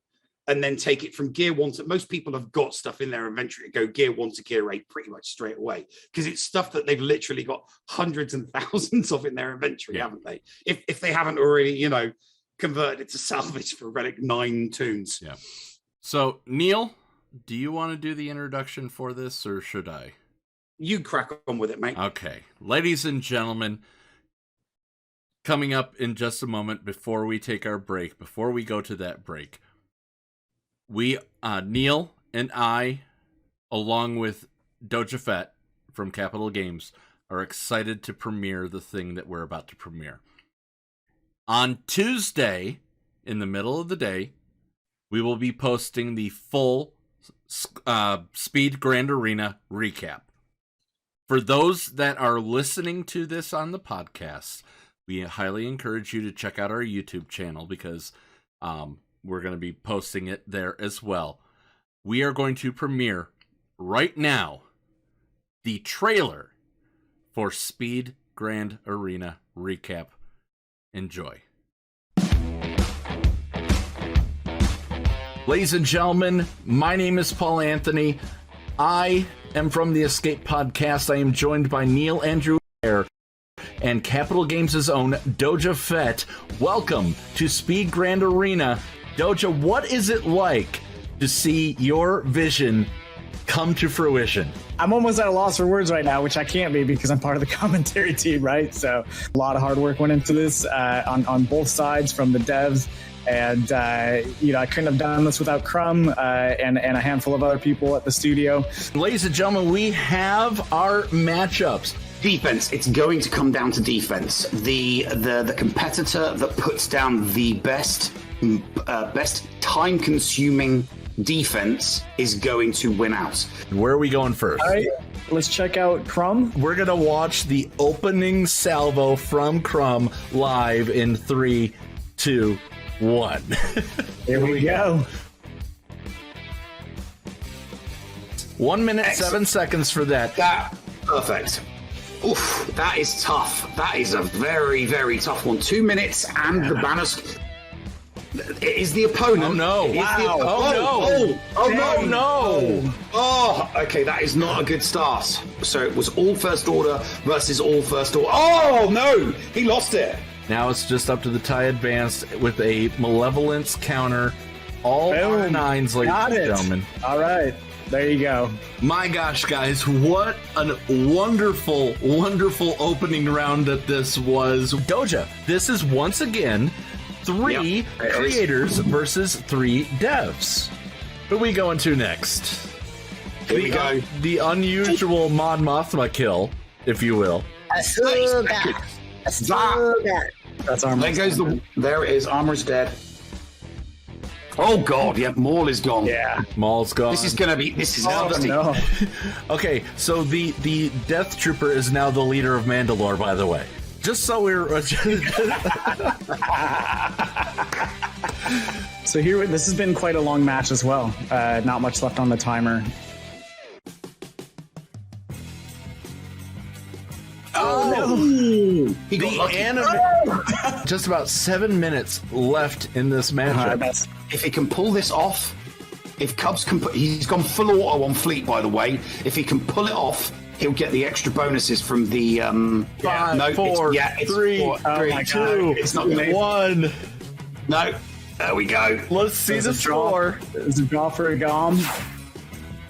and then take it from Gear 1 to, most people have got stuff in their inventory to go Gear 1 to Gear 8 pretty much straight away, because it's stuff that they've literally got hundreds and thousands of in their inventory, haven't they? If they haven't already, you know, converted it to salvage for Relic 9 tunes. Yeah. So, Neil, do you want to do the introduction for this, or should I? You crack on with it, mate. Okay. Ladies and gentlemen, coming up in just a moment before we take our break, before we go to that break, we, Neil and I, along with Doja Fett from Capital Games, are excited to premiere the thing that we're about to premiere. On Tuesday, in the middle of the day, we will be posting the full Speed Grand Arena recap. For those that are listening to this on the podcast, we highly encourage you to check out our YouTube channel, because we're going to be posting it there as well. We are going to premiere right now the trailer for Speed Grand Arena Recap. Enjoy. Ladies and gentlemen, my name is Paul Anthony. I am from the Escape Podcast. I am joined by Neil Andrew and Capital Games' own Doja Fett. Welcome to Speed Grand Arena. Doja, what is it like to see your vision come to fruition? I'm almost at a loss for words right now, which I can't be because I'm part of the commentary team, right? So a lot of hard work went into this on both sides from the devs. And, I couldn't have done this without Crumb and a handful of other people at the studio. Ladies and gentlemen, we have our matchups. Defense. It's going to come down to defense. The competitor that puts down the best time-consuming defense is going to win out. Where are we going first? All right, let's check out Crumb. We're going to watch the opening salvo from Crumb live in 3, 2, 1. Here we go. 1 minute, excellent. 7 seconds for that. Perfect. Oof, that is tough. That is a very, very tough one. 2 minutes and the banners. It is the opponent. Oh no! Wow. No! Oh, okay, that is not a good start. So it was all first order versus all first order. Oh no! He lost it. Now it's just up to the tie advanced with a malevolence counter. All R9s, ladies and gentlemen. All right. There you go. My gosh, guys, what a wonderful, wonderful opening round that this was. Doja, this is once again 3 creators versus 3 devs. Who are we going to next? Here we go. The unusual Mon Mothma kill, if you will. That's Armor. There it is. Armor's dead. Oh god, yeah, Maul is gone. Yeah, Maul's gone. This is nasty. No. Okay, so the Death Trooper is now the leader of Mandalore, by the way. Just so we're So here, this has been quite a long match as well. Not much left on the timer. Oh no! He got lucky. Just about 7 minutes left in this matchup. If he can pull this off, if Cubs can he's gone full auto on Fleet, by the way. If he can pull it off, he'll get the extra bonuses from the 5, 4, 3, 2, it's not 1. No, there we go. Let's see the score. It's a draw for a Gom.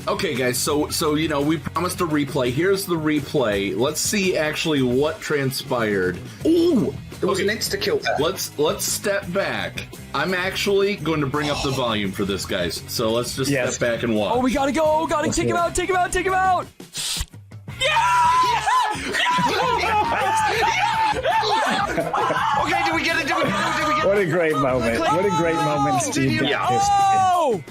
Okay, guys, so we promised a replay. Here's the replay. Let's see actually what transpired. Ooh, there was an insta-kill there. Let's step back. I'm actually going to bring up the volume for this, guys. So let's just step back and watch. Oh, we gotta go! Gotta take him out! Take him out! Take him out! Okay, did we get it? What a great moment! What a great moment, Steve. Oh!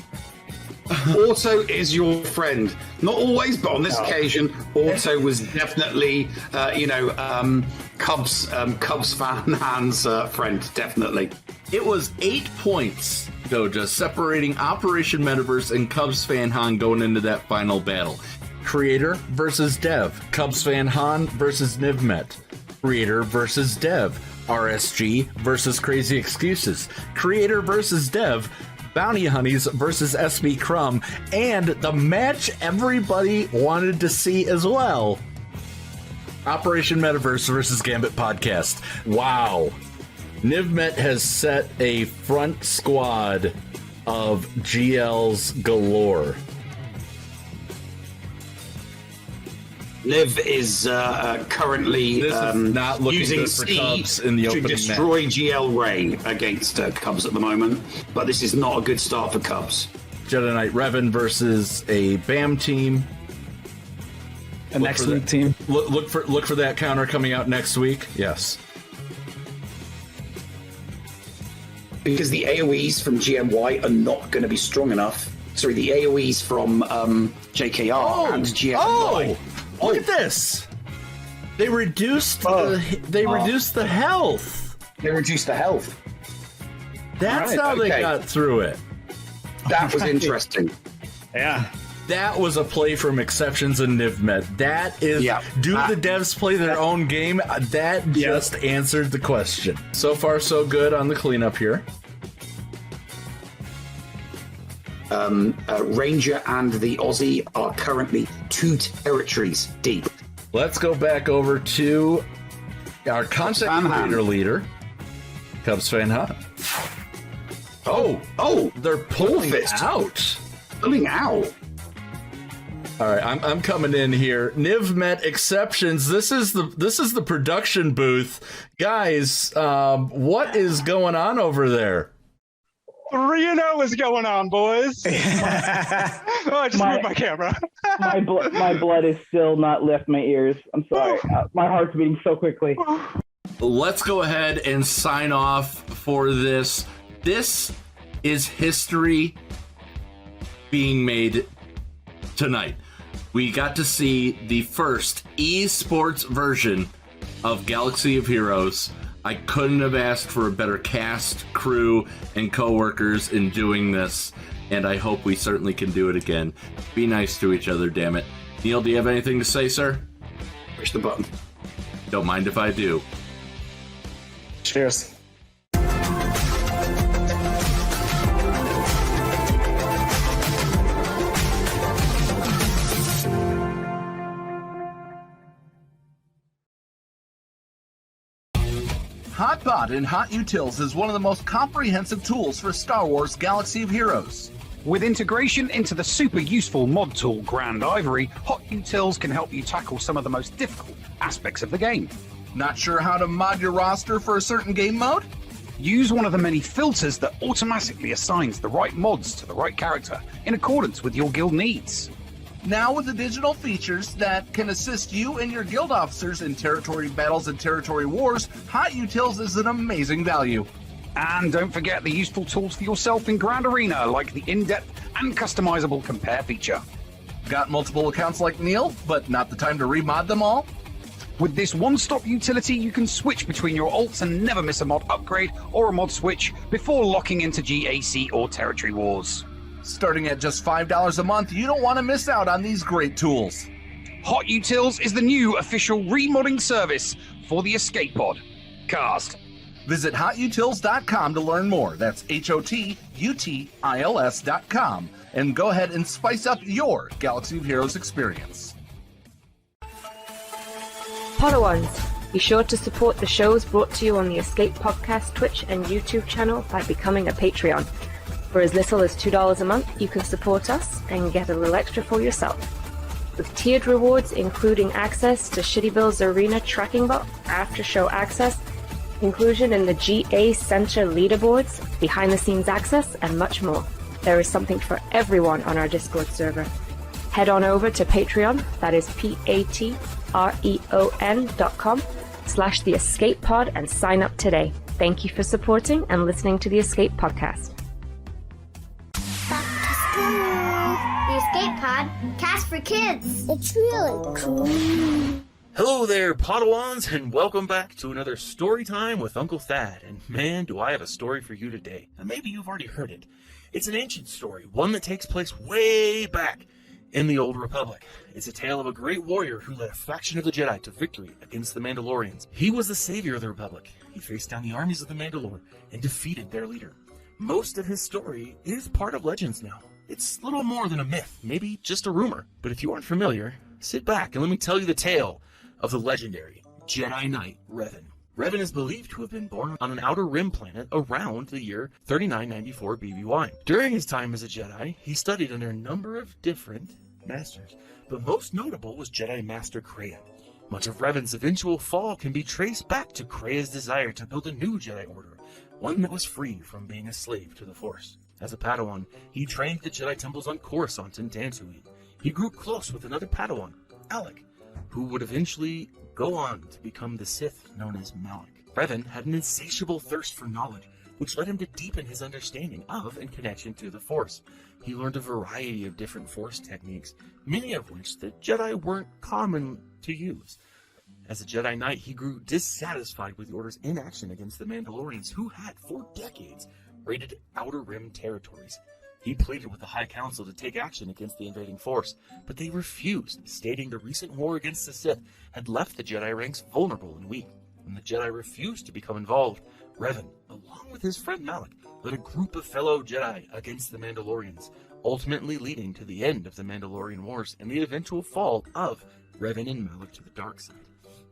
Auto is your friend. Not always, but on this occasion, Auto was definitely, Cubs fan Han's friend, definitely. It was 8 points, Doja, separating Operation Metaverse and Cubs fan Han going into that final battle. Creator versus Dev. Cubs fan Han versus Nivmet. Creator versus Dev. RSG versus Crazy Excuses. Creator versus Dev. Bounty Honeys versus SB Crumb, and the match everybody wanted to see as well. Operation Metaverse versus Gambit Podcast. Wow. Nivmet has set a front squad of GLs galore. Liv is currently using Cubs in the to opening destroy match. GL Ray against Cubs at the moment, but this is not a good start for Cubs. Jedi Knight Revan versus a BAM team. A next week team. Look for that counter coming out next week. Yes. Because the AoEs from GMY are not going to be strong enough. Sorry, the AoEs from JKR and GMY. Look at this! They reduced the health. They reduced the health. That's Right, how they okay. got through it. That was interesting. Yeah. That was a play from Exceptions and NivMed. That is, do the devs play their own game? That just answered the question. So far, so good on the cleanup here. Ranger and the Aussie are currently 2 territories deep. Let's go back over to our content creator leader, Cubs Fan Hunt. Oh, they're pulling out. Pulling out. All right, I'm coming in here. NivMed Exceptions. This is the production booth, guys. What is going on over there? 3-0 is going on, boys. I just moved my camera. my blood is still not left my ears. I'm sorry. My heart's beating so quickly. Let's go ahead and sign off for this. This is history being made tonight. We got to see the first esports version of Galaxy of Heroes. I couldn't have asked for a better cast, crew, and co-workers in doing this, and I hope we certainly can do it again. Be nice to each other, damn it. Neil, do you have anything to say, sir? Push the button. Don't mind if I do. Cheers. HotBot in HotUtils is one of the most comprehensive tools for Star Wars Galaxy of Heroes. With integration into the super useful mod tool Grand Ivory, HotUtils can help you tackle some of the most difficult aspects of the game. Not sure how to mod your roster for a certain game mode? Use one of the many filters that automatically assigns the right mods to the right character in accordance with your guild needs. Now with additional features that can assist you and your guild officers in territory battles and territory wars, HotUtils is an amazing value. And don't forget the useful tools for yourself in Grand Arena, like the in-depth and customizable compare feature. Got multiple accounts like Neil, but not the time to remod them all? With this one-stop utility, you can switch between your alts and never miss a mod upgrade or a mod switch before locking into GAC or territory wars. Starting at just $5 a month, you don't want to miss out on these great tools. HotUtils is the new official remodding service for the Escape Pod. Cast. Visit HotUtils.com to learn more. That's HotUtils.com. And go ahead and spice up your Galaxy of Heroes experience. Podawans, be sure to support the shows brought to you on the Escape Podcast Twitch and YouTube channel by becoming a Patreon. For as little as $2 a month, you can support us and get a little extra for yourself. With tiered rewards including access to Shitty Bill's Arena tracking bot, after-show access, inclusion in the GA Center leaderboards, behind-the-scenes access, and much more. There is something for everyone on our Discord server. Head on over to Patreon, that is patreon.com/The Escape Pod, and sign up today. Thank you for supporting and listening to the Escape Podcast. The Escape Pod, cast for kids. It's really cool. Hello there, Padawans, and welcome back to another story time with Uncle Thad. And man, do I have a story for you today. And maybe you've already heard it. It's an ancient story, one that takes place way back in the Old Republic. It's a tale of a great warrior who led a faction of the Jedi to victory against the Mandalorians. He was the savior of the Republic. He faced down the armies of the Mandalore and defeated their leader. Most of his story is part of legends now. It's little more than a myth, maybe just a rumor. But if you aren't familiar, sit back and let me tell you the tale of the legendary Jedi Knight Revan. Revan is believed to have been born on an outer rim planet around the year 3994 BBY. During his time as a Jedi, he studied under a number of different masters, but most notable was Jedi Master Kreia. Much of Revan's eventual fall can be traced back to Kreia's desire to build a new Jedi Order, one that was free from being a slave to the Force. As a Padawan, he trained the Jedi temples on Coruscant and Dantooine. He grew close with another Padawan, Alec, who would eventually go on to become the Sith known as Malak. Revan had an insatiable thirst for knowledge, which led him to deepen his understanding of and connection to the Force. He learned a variety of different Force techniques, many of which the Jedi weren't common to use. As a Jedi Knight, he grew dissatisfied with the Order's inaction against the Mandalorians, who had, for decades, raided Outer Rim territories. He pleaded with the High Council to take action against the invading force, but they refused, stating the recent war against the Sith had left the Jedi ranks vulnerable and weak. When the Jedi refused to become involved, Revan, along with his friend Malak, led a group of fellow Jedi against the Mandalorians, ultimately leading to the end of the Mandalorian Wars and the eventual fall of Revan and Malak to the dark side.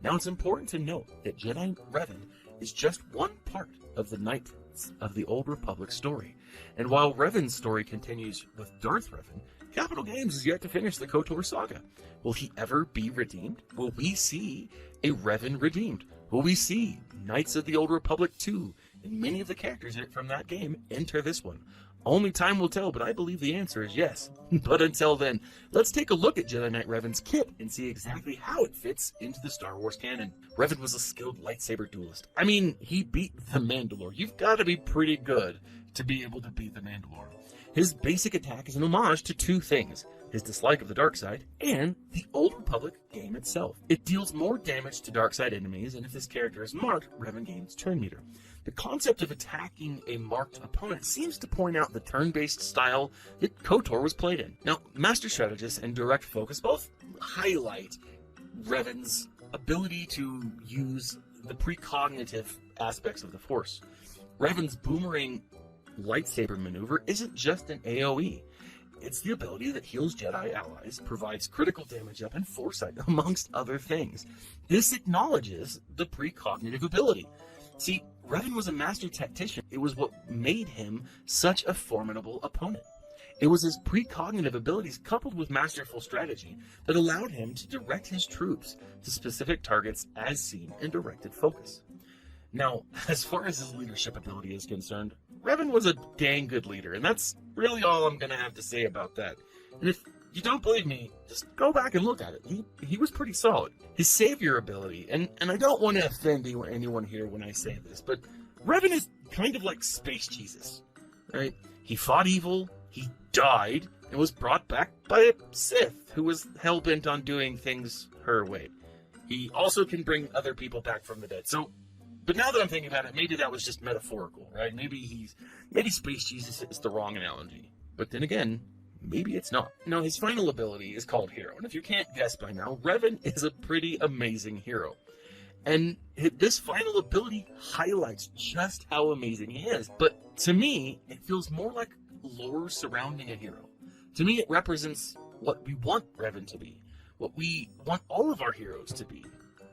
Now it's important to note that Jedi Revan is just one part of the Knights of the Old Republic story. And while Revan's story continues with Darth Revan, Capital Games is yet to finish the KOTOR saga. Will he ever be redeemed? Will we see a Revan redeemed? Will we see Knights of the Old Republic 2 and many of the characters from that game enter this one? Only time will tell, but I believe the answer is yes. But until then, let's take a look at Jedi Knight Revan's kit and see exactly how it fits into the Star Wars canon. Revan was a skilled lightsaber duelist. I mean, he beat the Mandalore. You've got to be pretty good to be able to beat the Mandalore. His basic attack is an homage to two things: his dislike of the dark side and the Old Republic game itself. It deals more damage to dark side enemies, and if this character is marked, Revan gains turn meter. The concept of attacking a marked opponent seems to point out the turn-based style that KOTOR was played in. Now, Master Strategist and Direct Focus both highlight Revan's ability to use the precognitive aspects of the Force. Revan's boomerang lightsaber maneuver isn't just an AoE. It's the ability that heals Jedi allies, provides critical damage up, and foresight, amongst other things. This acknowledges the precognitive ability. See, Revan was a master tactician. It was what made him such a formidable opponent. It was his precognitive abilities coupled with masterful strategy that allowed him to direct his troops to specific targets as seen in directed focus. Now, as far as his leadership ability is concerned, Revan was a dang good leader, and that's really all I'm going to have to say about that. And if you don't believe me, just go back and look at it. He was pretty solid. His savior ability, and I don't want to offend anyone here when I say this, but Revan is kind of like Space Jesus, right? He fought evil, he died, and was brought back by a Sith who was hell-bent on doing things her way. He also can bring other people back from the dead. So, but now that I'm thinking about it, maybe that was just metaphorical, right? Maybe Space Jesus is the wrong analogy. But then again, maybe it's not. Now, his final ability is called Hero, and if you can't guess by now, Revan is a pretty amazing hero. And this final ability highlights just how amazing he is. But to me, it feels more like lore surrounding a hero. To me, it represents what we want Revan to be, what we want all of our heroes to be.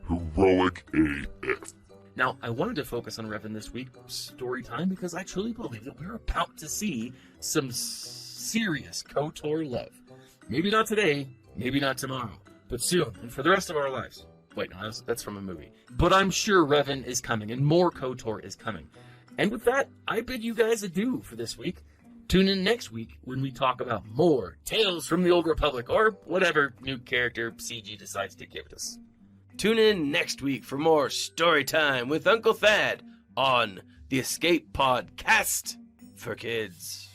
Heroic AF. Now, I wanted to focus on Revan this week, story time, because I truly believe that we're about to see some serious KOTOR love. Maybe not today, maybe not tomorrow, but soon, and for the rest of our lives. Wait, no, that's from a movie. But I'm sure Revan is coming, and more KOTOR is coming. And with that, I bid you guys adieu for this week. Tune in next week when we talk about more Tales from the Old Republic, or whatever new character CG decides to give us. Tune in next week for more story time with Uncle Thad on the Escape Podcast for Kids.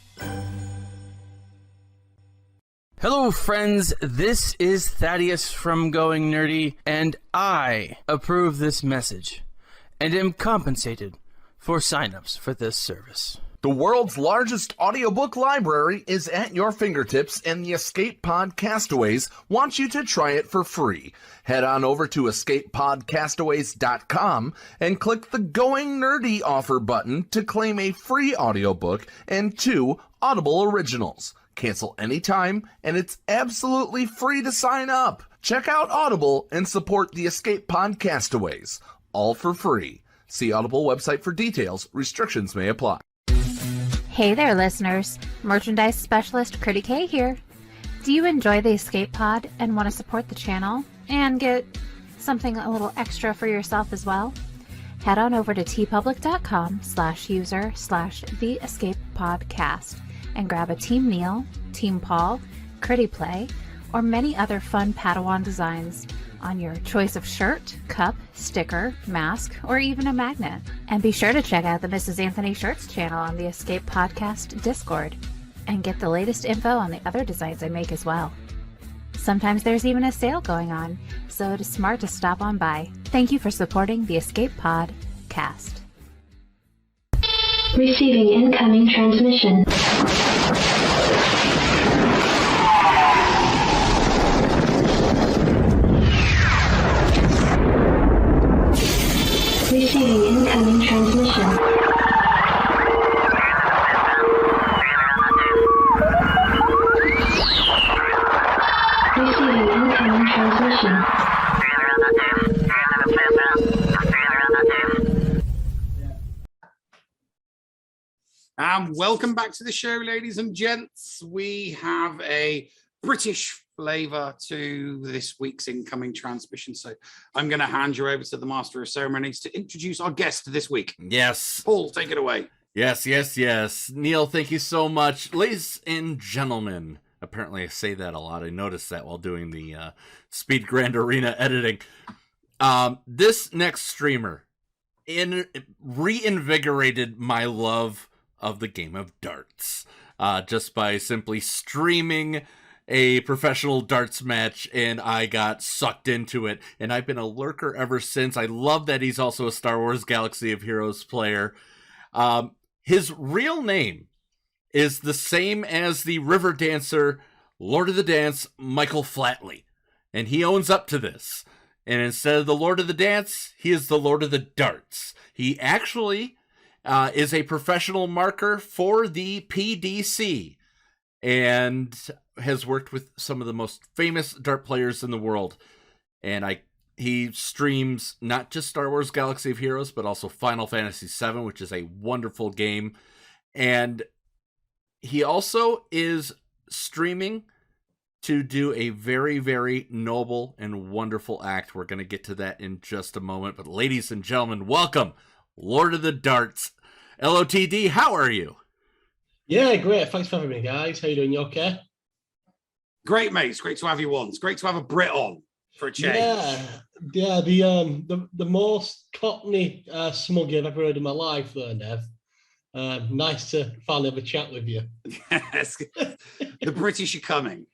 Hello, friends. This is Thaddeus from Going Nerdy, and I approve this message and am compensated for signups for this service. The world's largest audiobook library is at your fingertips, and the Escape Pod Castaways want you to try it for free. Head on over to escapepodcastaways.com and click the Going Nerdy offer button to claim a free audiobook and 2 Audible originals. Cancel anytime, and it's absolutely free to sign up. Check out Audible and support the Escape Pod Castaways. All for free. See Audible website for details. Restrictions may apply. Hey there, listeners. Merchandise specialist Critty K here. Do you enjoy the Escape Pod and want to support the channel and get something a little extra for yourself as well? Head on over to tpublic.com/user/theescapepodcast and grab a Team Neil, Team Paul, Critty Play, or many other fun Padawan designs on your choice of shirt, cup, sticker, mask, or even a magnet. And be sure to check out the Mrs. Anthony Shirts channel on the Escape Podcast Discord and get the latest info on the other designs I make as well. Sometimes there's even a sale going on, so it is smart to stop on by. Thank you for supporting the Escape Pod Cast. Receiving incoming transmission. Receiving incoming transmission. Receiving incoming transmission. Welcome back to the show, ladies and gents. We have a British flavour to this week's incoming transmission. So I'm going to hand you over to the Master of Ceremonies to introduce our guest this week. Yes. Paul, take it away. Yes. Neil, thank you so much. Ladies and gentlemen, apparently I say that a lot. I noticed that while doing the Speed Grand Arena editing. This next streamer reinvigorated my love of the game of darts, just by simply streaming a professional darts match, and I got sucked into it, and I've been a lurker ever since. I love that he's also a Star Wars Galaxy of Heroes player. His real name is the same as the river dancer, Lord of the Dance, Michael Flatley, and he owns up to this. And instead of the Lord of the Dance, he is the Lord of the Darts. He actually is a professional marker for the PDC and has worked with some of the most famous dart players in the world. And he streams not just Star Wars Galaxy of Heroes, but also Final Fantasy VII, which is a wonderful game. And he also is streaming to do a very, very noble and wonderful act. We're going to get to that in just a moment. But ladies and gentlemen, welcome, Lord of the Darts, LOTD. How are you? Yeah, great. Thanks for having me, guys. How you doing? You okay? Great, mate. It's great to have you on. It's great to have a Brit on for a change. Yeah. The most Cockney smug I've ever heard in my life, there, Nev. Nice to finally have a chat with you. Yes. The British are coming.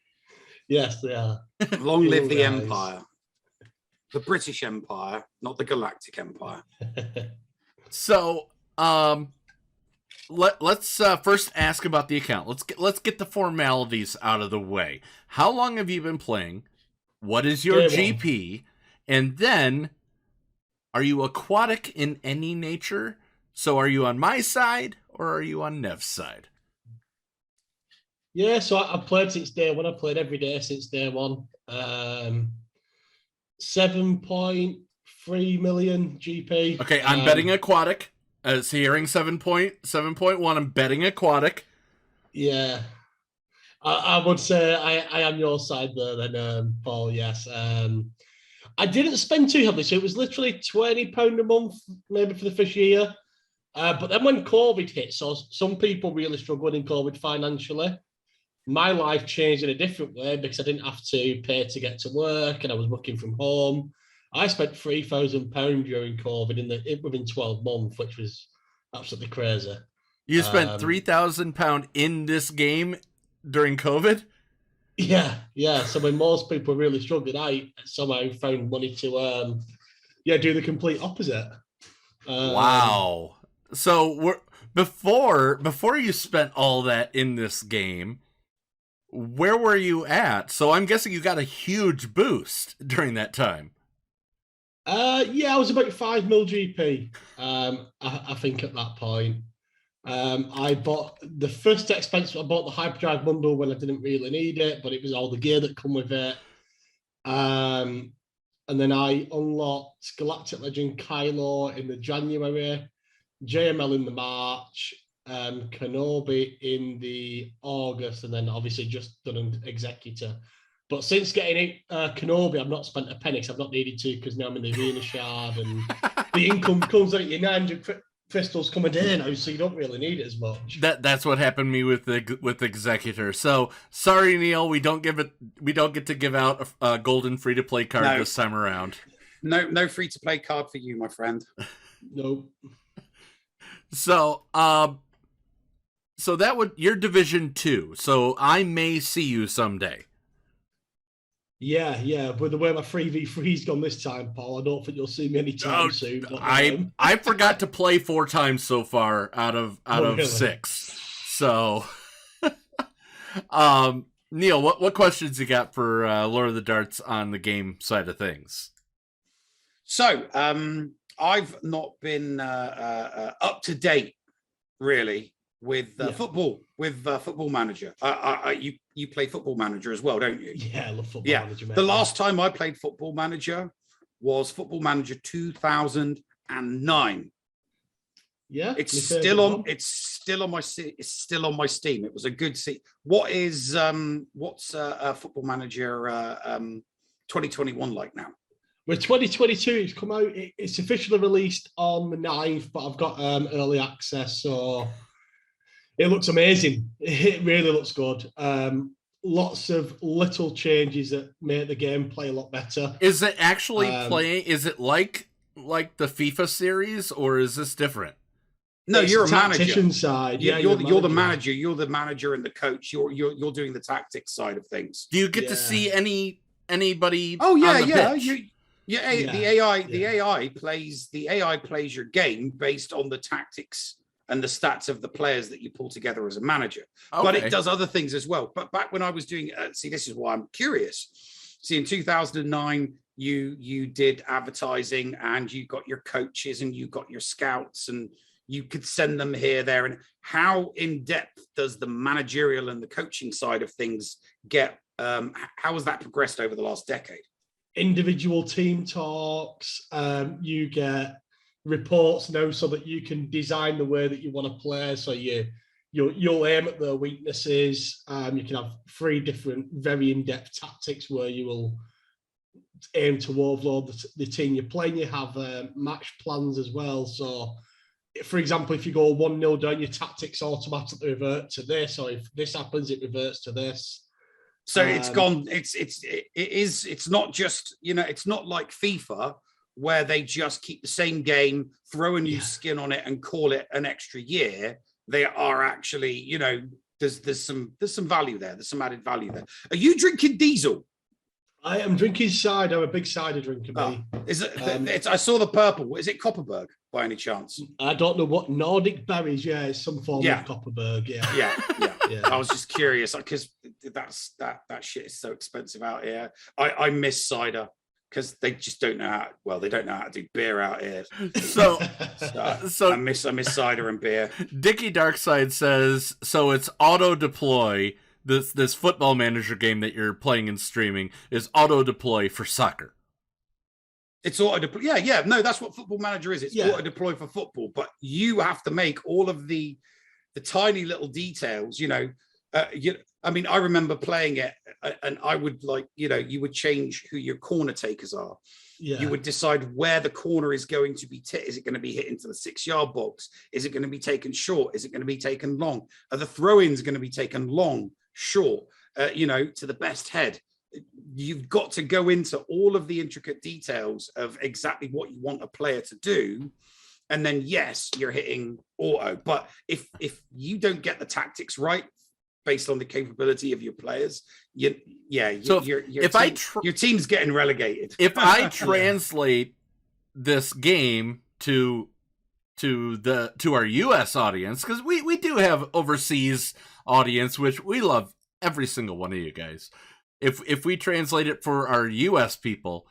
Yes, they are. Long live the Empire. The British Empire, not the Galactic Empire. So, let's first ask about the account. Let's get the formalities out of the way. How long have you been playing? What is your GP? And then, are you aquatic in any nature? So, are you on my side or are you on Nev's side? Yeah, so I've played since day one. I've played every day since day one. 7.3 million GP. Okay, I'm betting aquatic. So hearing 7.1, I'm betting aquatic. Yeah. I would say I am your side there then, Paul, yes. I didn't spend too heavily, so it was literally £20 a month, maybe for the first year. But then when COVID hit, so some people really struggled in COVID financially. My life changed in a different way because I didn't have to pay to get to work and I was working from home. I spent £3,000 during COVID within 12 months, which was absolutely crazy. You spent £3,000 in this game during COVID? Yeah. So when most people really struggled, I somehow found money to do the complete opposite. Wow. So before you spent all that in this game, where were you at? So I'm guessing you got a huge boost during that time. I was about 5 mil GP. I think at that point, I bought the first expense. I bought the hyperdrive bundle when I didn't really need it, but it was all the gear that come with it. And then I unlocked Galactic Legend Kylo in the January, JML in the March, Kenobi in the August, and then obviously just done an Executor. But since getting Kenobi, I've not spent a penny because I've not needed to because now I'm in the Arena Shard and the income comes out at your 900 crystals come a day now, so you don't really need it as much. That's what happened to me with Executor. So sorry, Neil, we don't get to give out a golden free to play card this time around. No free to play card for you, my friend. Nope. So you're Division 2. So I may see you someday. Yeah. But the way my 3v3's gone this time, Paul, I don't think you'll see me anytime soon. But, I forgot to play 4 times so far out of really? 6. So, Neil, what questions you got for Lord of the Darts on the game side of things? So, I've not been up to date, really, with football, with Football Manager. You play Football Manager as well, don't you? Yeah, I love Football Manager. Mate. The last time I played Football Manager was Football Manager 2009. Yeah, it's still on my Steam. It was a good What is what's Football Manager 2021 like now? With 2022, it's come out. It's officially released on the 9th, but I've got early access, so it looks amazing. It really looks good. Lots of little changes that make the gameplay a lot better. Is it actually playing? Is it like the FIFA series, or is this different? No, you're a tactician manager. Side. You're the manager. You're the manager and the coach. You're doing the tactics side of things. Do you get to see anybody? Oh yeah, on the pitch? The AI plays your game based on the tactics and the stats of the players that you pull together as a manager. Okay. But it does other things as well. But back when I was doing, this is why I'm curious. See, in 2009, you did advertising, and you got your coaches and you got your scouts, and you could send them here, there, and how in depth does the managerial and the coaching side of things get? How has that progressed over the last decade? Individual team talks. You get reports now, so that you can design the way that you want to play. So you'll aim at their weaknesses. You can have 3 different, very in-depth tactics where you will aim to overload the team you're playing. You have match plans as well. So, for example, if you go 1-0 down, your tactics automatically revert to this, or if this happens, it reverts to this. So it's gone. It's not just, it's not like FIFA where they just keep the same game, throw a new skin on it, and call it an extra year. They are actually, there's some value there. There's some added value there. Are you drinking diesel? I am drinking cider. I'm a big cider drinker. Is it? I saw the purple. Is it Copperberg by any chance? I don't know what Nordic berries. Yeah, it's some form of Copperberg. Yeah. I was just curious because that shit is so expensive out here. I miss cider because they just don't know how. Well, they don't know how to do beer out here. So I miss cider and beer. Dickie Darkside says so. It's auto deploy. This Football Manager game that you're playing and streaming is auto deploy for soccer. It's auto deploy. Yeah. No, that's what Football Manager is. It's auto deploy for football, but you have to make all of the tiny little details. I mean, I remember playing it, and I would you would change who your corner takers are. Yeah. You would decide where the corner is going to be. Is it going to be hit into the 6-yard box? Is it going to be taken short? Is it going to be taken long? Are the throw-ins going to be taken long, short? To the best head. You've got to go into all of the intricate details of exactly what you want a player to do. And then, yes, you're hitting auto. But if you don't get the tactics right based on the capability of your players, your team's getting relegated. If I translate this game to our US audience, because we do have overseas audience, which we love every single one of you guys. If we translate it for our US people,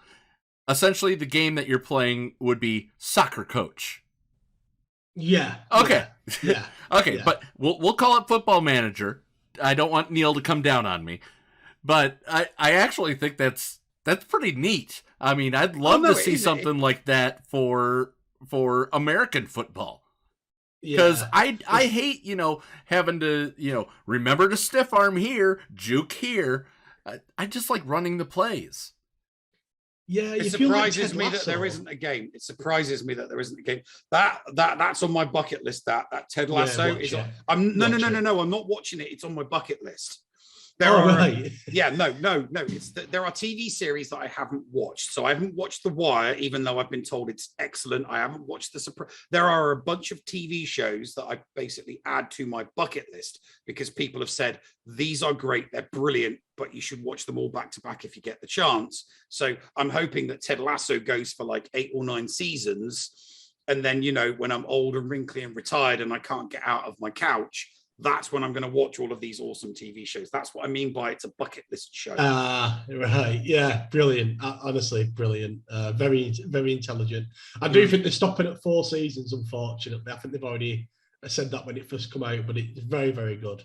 essentially the game that you're playing would be Soccer Coach. Yeah. Okay. Yeah. Okay, yeah. But we'll call it Football Manager. I don't want Neil to come down on me, but I actually think that's pretty neat. I mean, I'd love to see something like that for American football. Because I hate, having to, remember to stiff arm here, juke here. I just like running the plays. Yeah, it surprises me that there isn't a game. It surprises me that there isn't a game. That's on my bucket list. That Ted Lasso is on. No. I'm not watching it. It's on my bucket list There are TV series that I haven't watched. So I haven't watched The Wire, even though I've been told it's excellent. I haven't watched There are a bunch of TV shows that I basically add to my bucket list because people have said these are great, they're brilliant, but you should watch them all back to back if you get the chance. So I'm hoping that Ted Lasso goes for like 8 or 9 seasons, and then when I'm old and wrinkly and retired and I can't get out of my couch, that's when I'm going to watch all of these awesome TV shows. That's what I mean by it's a bucket list show. Right. Yeah. Brilliant. Honestly, brilliant. Very, very intelligent. I do think they're stopping at 4 seasons, unfortunately. I think they've already said that when it first come out, but it's very, very good.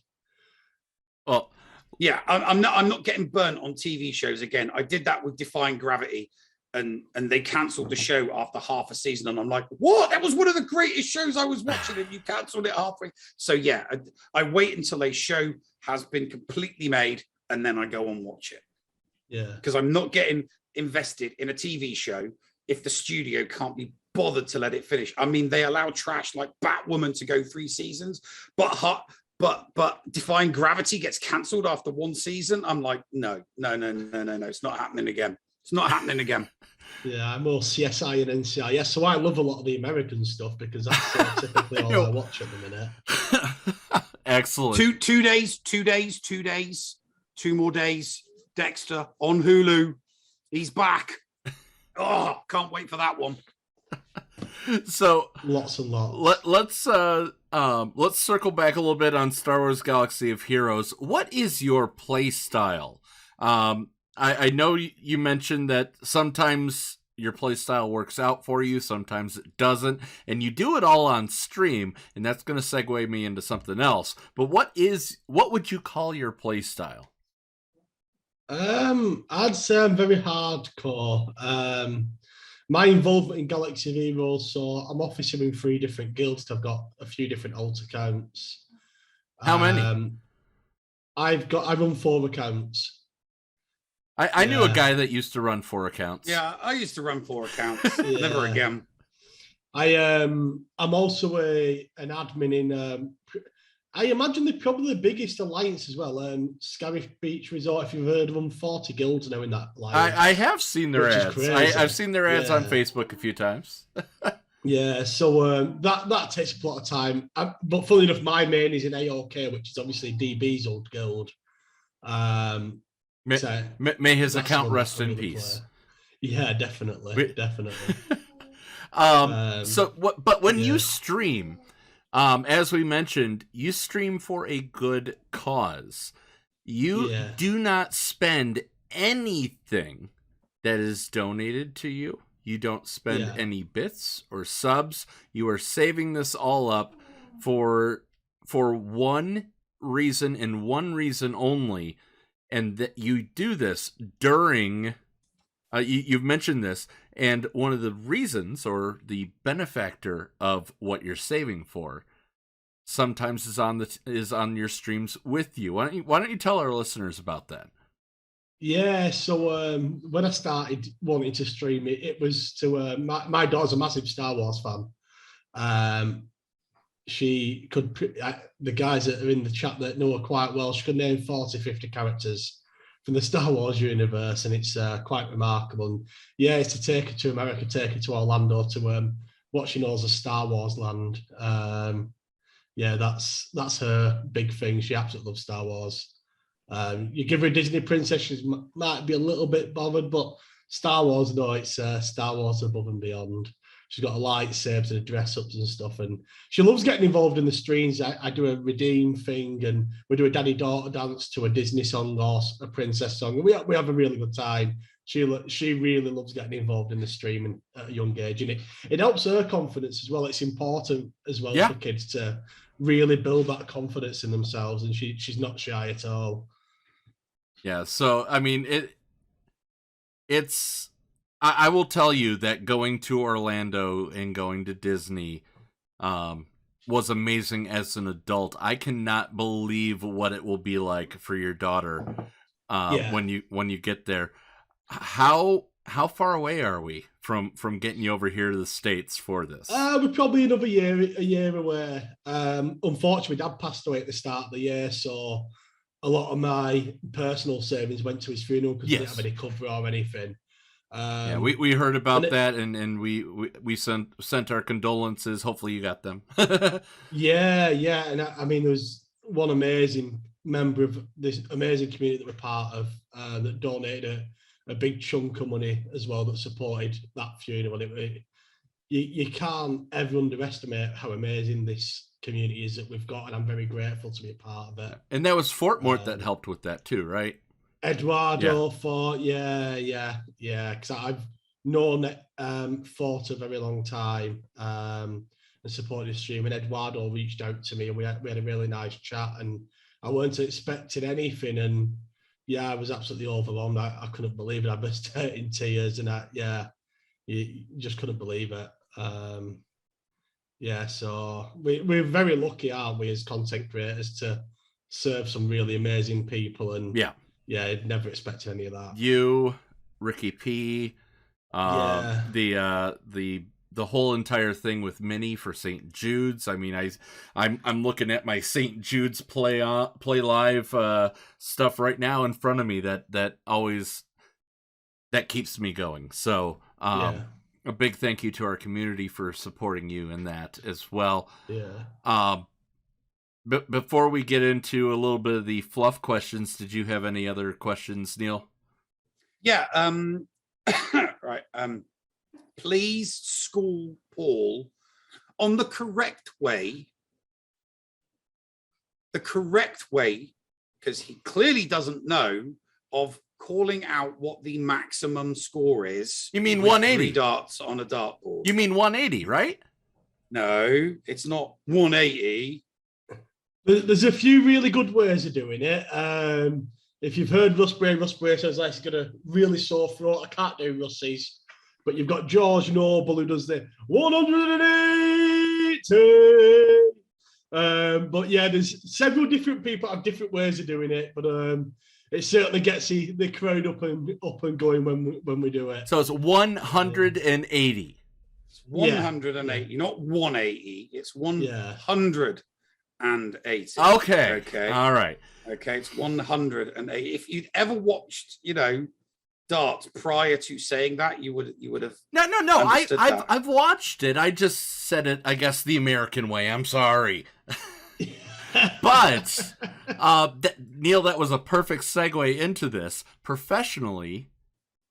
Well, yeah, I'm not getting burnt on TV shows again. I did that with Defying Gravity. And they cancelled the show after half a season, and I'm like, what? That was one of the greatest shows I was watching, and you cancelled it halfway. So yeah, I wait until a show has been completely made, and then I go and watch it. Yeah, because I'm not getting invested in a TV show if the studio can't be bothered to let it finish. I mean, they allow trash like Batwoman to go 3 seasons, but Defying Gravity gets cancelled after 1 season. I'm like, no, it's not happening again. It's not happening again. Yeah, I'm more CSI and NCIS, so I love a lot of the American stuff because that's typically all I watch at the minute. Excellent. 2 days, 2 days, 2 days, 2 more days. Dexter on Hulu. He's back. Oh, can't wait for that one. So lots and lots. Let's circle back a little bit on Star Wars Galaxy of Heroes. What is your play style? I know you mentioned that sometimes your play style works out for you, sometimes it doesn't, and you do it all on stream, and that's going to segue me into something else. But what would you call your play style? I'd say I'm very hardcore. My involvement in Galaxy of Heroes, so I'm officer in 3 different guilds. I've got a few different alt accounts. How many? I run 4 accounts. I knew a guy that used to run 4 accounts. Yeah, I used to run 4 accounts. Never again. I'm also an admin in. I imagine they're probably the biggest alliance as well. Scariff Beach Resort, if you've heard of them, 40 guilds now in that alliance. I have seen their ads. I've seen their ads on Facebook a few times. Yeah, so that takes up a lot of time. But funnily enough, my main is in AOK, which is obviously DB's old guild. May his account rest in peace. Yeah, definitely. But when you stream, as we mentioned, you stream for a good cause. You do not spend anything that is donated to you. You don't spend any bits or subs. You are saving this all up for one reason and one reason only. And that you do this during, you've mentioned this, and one of the reasons or the benefactor of what you're saving for sometimes is on your streams with you. Why don't you tell our listeners about that? Yeah, so when I started wanting to stream it was to my daughter's a massive Star Wars fan. She could, the guys that are in the chat that know her quite well, she could name 40, 50 characters from the Star Wars universe, and it's quite remarkable. And yeah, it's to take her to America, take her to Orlando to what she knows as Star Wars land. Yeah, that's her big thing. She absolutely loves Star Wars. You give her a Disney princess, she might be a little bit bothered, but Star Wars, no, it's Star Wars above and beyond. She's got a lightsabers and dress-ups and stuff, and she loves getting involved in the streams. I do a redeem thing, and we do a daddy-daughter dance to a Disney song or a princess song, and we have a really good time. She really loves getting involved in the stream at a young age, and it helps her confidence as well. It's important as well for kids to really build that confidence in themselves, and she's not shy at all. Yeah, so I mean it's. I will tell you that going to Orlando and going to Disney was amazing as an adult. I cannot believe what it will be like for your daughter when you get there. How far away are we from getting you over here to the States for this? We're probably a year away. Unfortunately, Dad passed away at the start of the year, so a lot of my personal savings went to his funeral because we didn't have any cover or anything. Yeah, we heard about that, and we sent our condolences. Hopefully, you got them. Yeah, and I mean, there was one amazing member of this amazing community that we're part of that donated a big chunk of money as well that supported that funeral. You can't ever underestimate how amazing this community is that we've got, and I'm very grateful to be a part of it. And that was Fortmort that helped with that too, right? Eduardo Fort, yeah, because I've known Fort a very long time and supported his stream, and Eduardo reached out to me and we had a really nice chat, and I weren't expecting anything, and I was absolutely overwhelmed. I couldn't believe it. I burst out in tears, and you just couldn't believe it. So we're very lucky, aren't we, as content creators, to serve some really amazing people, and I'd never expected any of that. You, Ricky P, the whole entire thing with Minnie for St. Jude's. I mean, I'm looking at my St. Jude's play live stuff right now in front of me. That keeps me going. So a big thank you to our community for supporting you in that as well. But before we get into a little bit of the fluff questions, did you have any other questions, Neil? Yeah. Right. Please school Paul on the correct way, because he clearly doesn't know, of calling out what the maximum score is. You mean 180? 3 darts on a dartboard. You mean 180, right? No, it's not 180. There's a few really good ways of doing it. If you've heard Rusbury says like he's got a really sore throat. I can't do Russies. But you've got George Noble who does the 180. But there's several different people have different ways of doing it. But it certainly gets the crowd up and going when we do it. So it's 180. It's 180, not 180. It's 180. Okay. All right. Okay. It's 180. If you'd ever watched, darts prior to saying that, you would have. No. I've watched it. I just said it, I guess, the American way. I'm sorry. But Neil, that was a perfect segue into this. Professionally,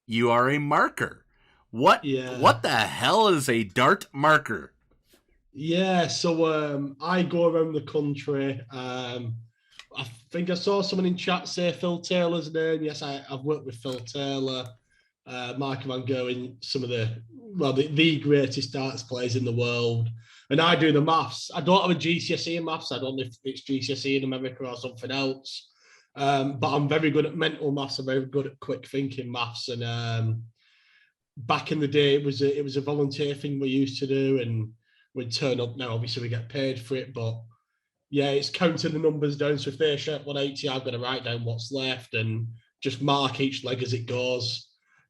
you are a marker. What the hell is a dart marker? So I go around the country. I think I saw someone in chat say Phil Taylor's name. Yes, I've worked with Phil Taylor, Michael Van Gogh, some of the greatest darts players in the world. And I do the maths. I don't have a GCSE in maths. I don't know if it's GCSE in America or something else. But I'm very good at mental maths. I'm very good at quick thinking maths. And back in the day, it was a volunteer thing we used to do, and we'd turn up. Now, obviously, we get paid for it, but it's counting the numbers down. So if they shot 180, I've got to write down what's left and just mark each leg as it goes.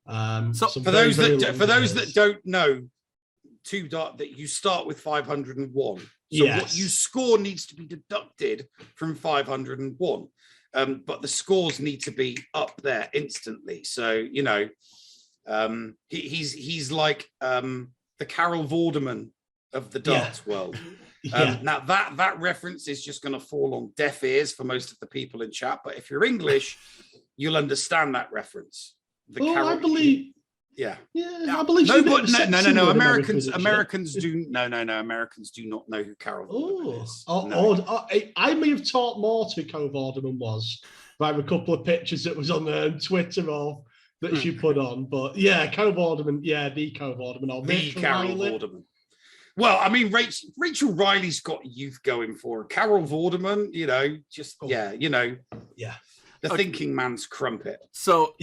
So for those that don't know, that you start with 501. So what you score needs to be deducted from 501. But the scores need to be up there instantly. So he's like the Carol Vorderman of the darts world. Now that reference is just going to fall on deaf ears for most of the people in chat, but if you're English, you'll understand that reference. I believe. I believe. No, Americans do. Americans do not know who Carol Vorderman is. I may have taught more to who Carol Vorderman was by a couple of pictures that was on Twitter that she put on. But Carol Vorderman, the Carol Vorderman, or the Carol Vorderman. Well, I mean, Rachel Riley's got youth going for her. Carol Vorderman, the thinking man's crumpet. So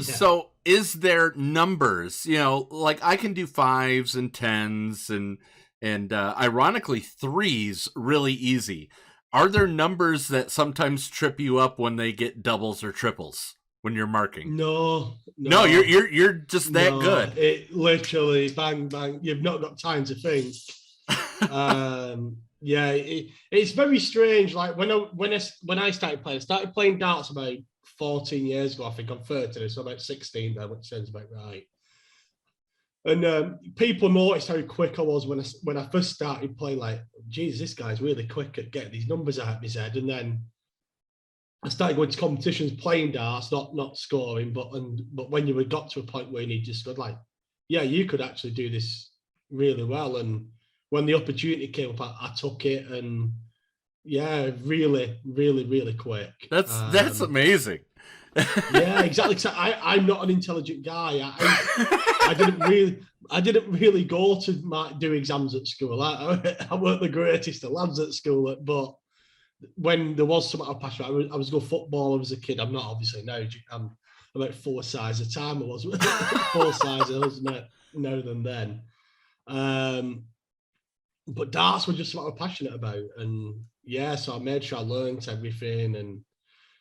is there numbers? Like I can do 5s and 10s and ironically 3s really easy. Are there numbers that sometimes trip you up when they get doubles or triples when you're marking? No, you're just that good. It literally bang bang. You've not got time to think. Yeah, it's very strange. Like when I started playing darts about 14 years ago. I think I'm 30, so about 16 now, which sounds about right. And people noticed how quick I was when I first started playing. Like, geez, this guy's really quick at getting these numbers out of his head. And then I started going to competitions, playing darts, not scoring, but when you had got to a point where you just got like, yeah, you could actually do this really well. And when the opportunity came up, I took it, and yeah, really, really, really quick. That's amazing. Yeah, exactly. So I'm not an intelligent guy. I didn't really go to do exams at school. I weren't the greatest of lads at school, but when there was something I passed around, I was going football as a kid. I'm not obviously now. I'm about 4 size a time. I was 4 sizes now than then. But darts were just something I was passionate about, and yeah, so I made sure I learned everything. And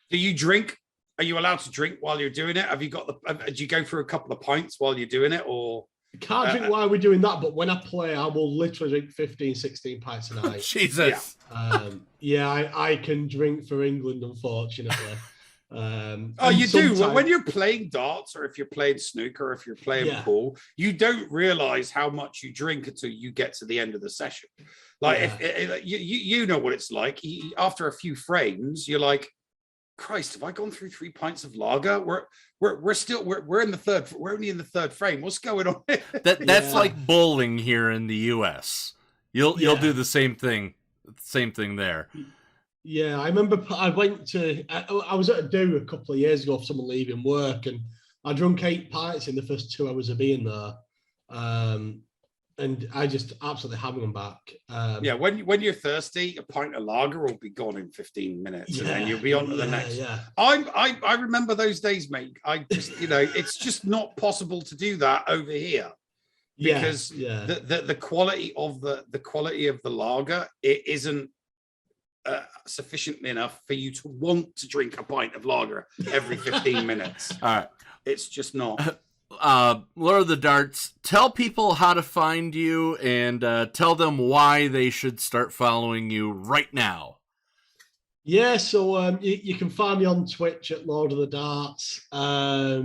do you drink? Are you allowed to drink while you're doing it? Have you got do you go through a couple of pints while you're doing it, or? I can't drink while we're doing that, but when I play, I will literally drink 15, 16 pints a night. Jesus. Yeah, I can drink for England, unfortunately. You do. Well, when you're playing darts, or if you're playing snooker, or if you're playing pool, you don't realize how much you drink until you get to the end of the session. Like, you know what it's like. After a few frames, you're like, Christ, have I gone through 3 pints of lager? We're in the third. We're only in the third frame. What's going on? That's like bowling here in the U.S. You'll do the same thing. Same thing there. Yeah, I remember I was at a do a couple of years ago for someone leaving work, and I drunk 8 pints in the first 2 hours of being there. And I just absolutely haven't gone back. Yeah, when you're thirsty, a pint of lager will be gone in 15 minutes, and then you'll be on to the next. Yeah. I remember those days, mate. I just, it's just not possible to do that over here, because the quality of the lager, it isn't sufficient enough for you to want to drink a pint of lager every 15 minutes. All right, it's just not. Lord of the Darts, tell people how to find you, and tell them why they should start following you right now. Yeah, so you can find me on Twitch at Lord of the Darts. I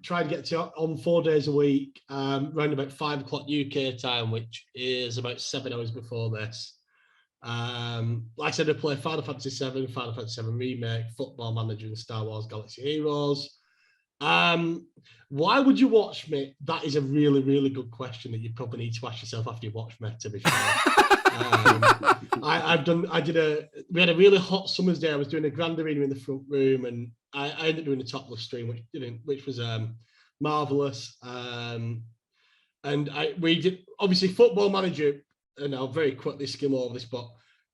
try to get to on 4 days a week, around about 5 o'clock UK time, which is about 7 hours before this. Like I said, I play Final Fantasy VII, Final Fantasy VII Remake, Football Manager, and Star Wars Galaxy Heroes. Why would you watch me? That is a really, really good question that you probably need to ask yourself after you watch me, to be fair. We had a really hot summer's day. I was doing a grand arena in the front room, and I ended up doing a topless stream, which was marvelous. And we did, obviously, Football Manager, and I'll very quickly skim over this, but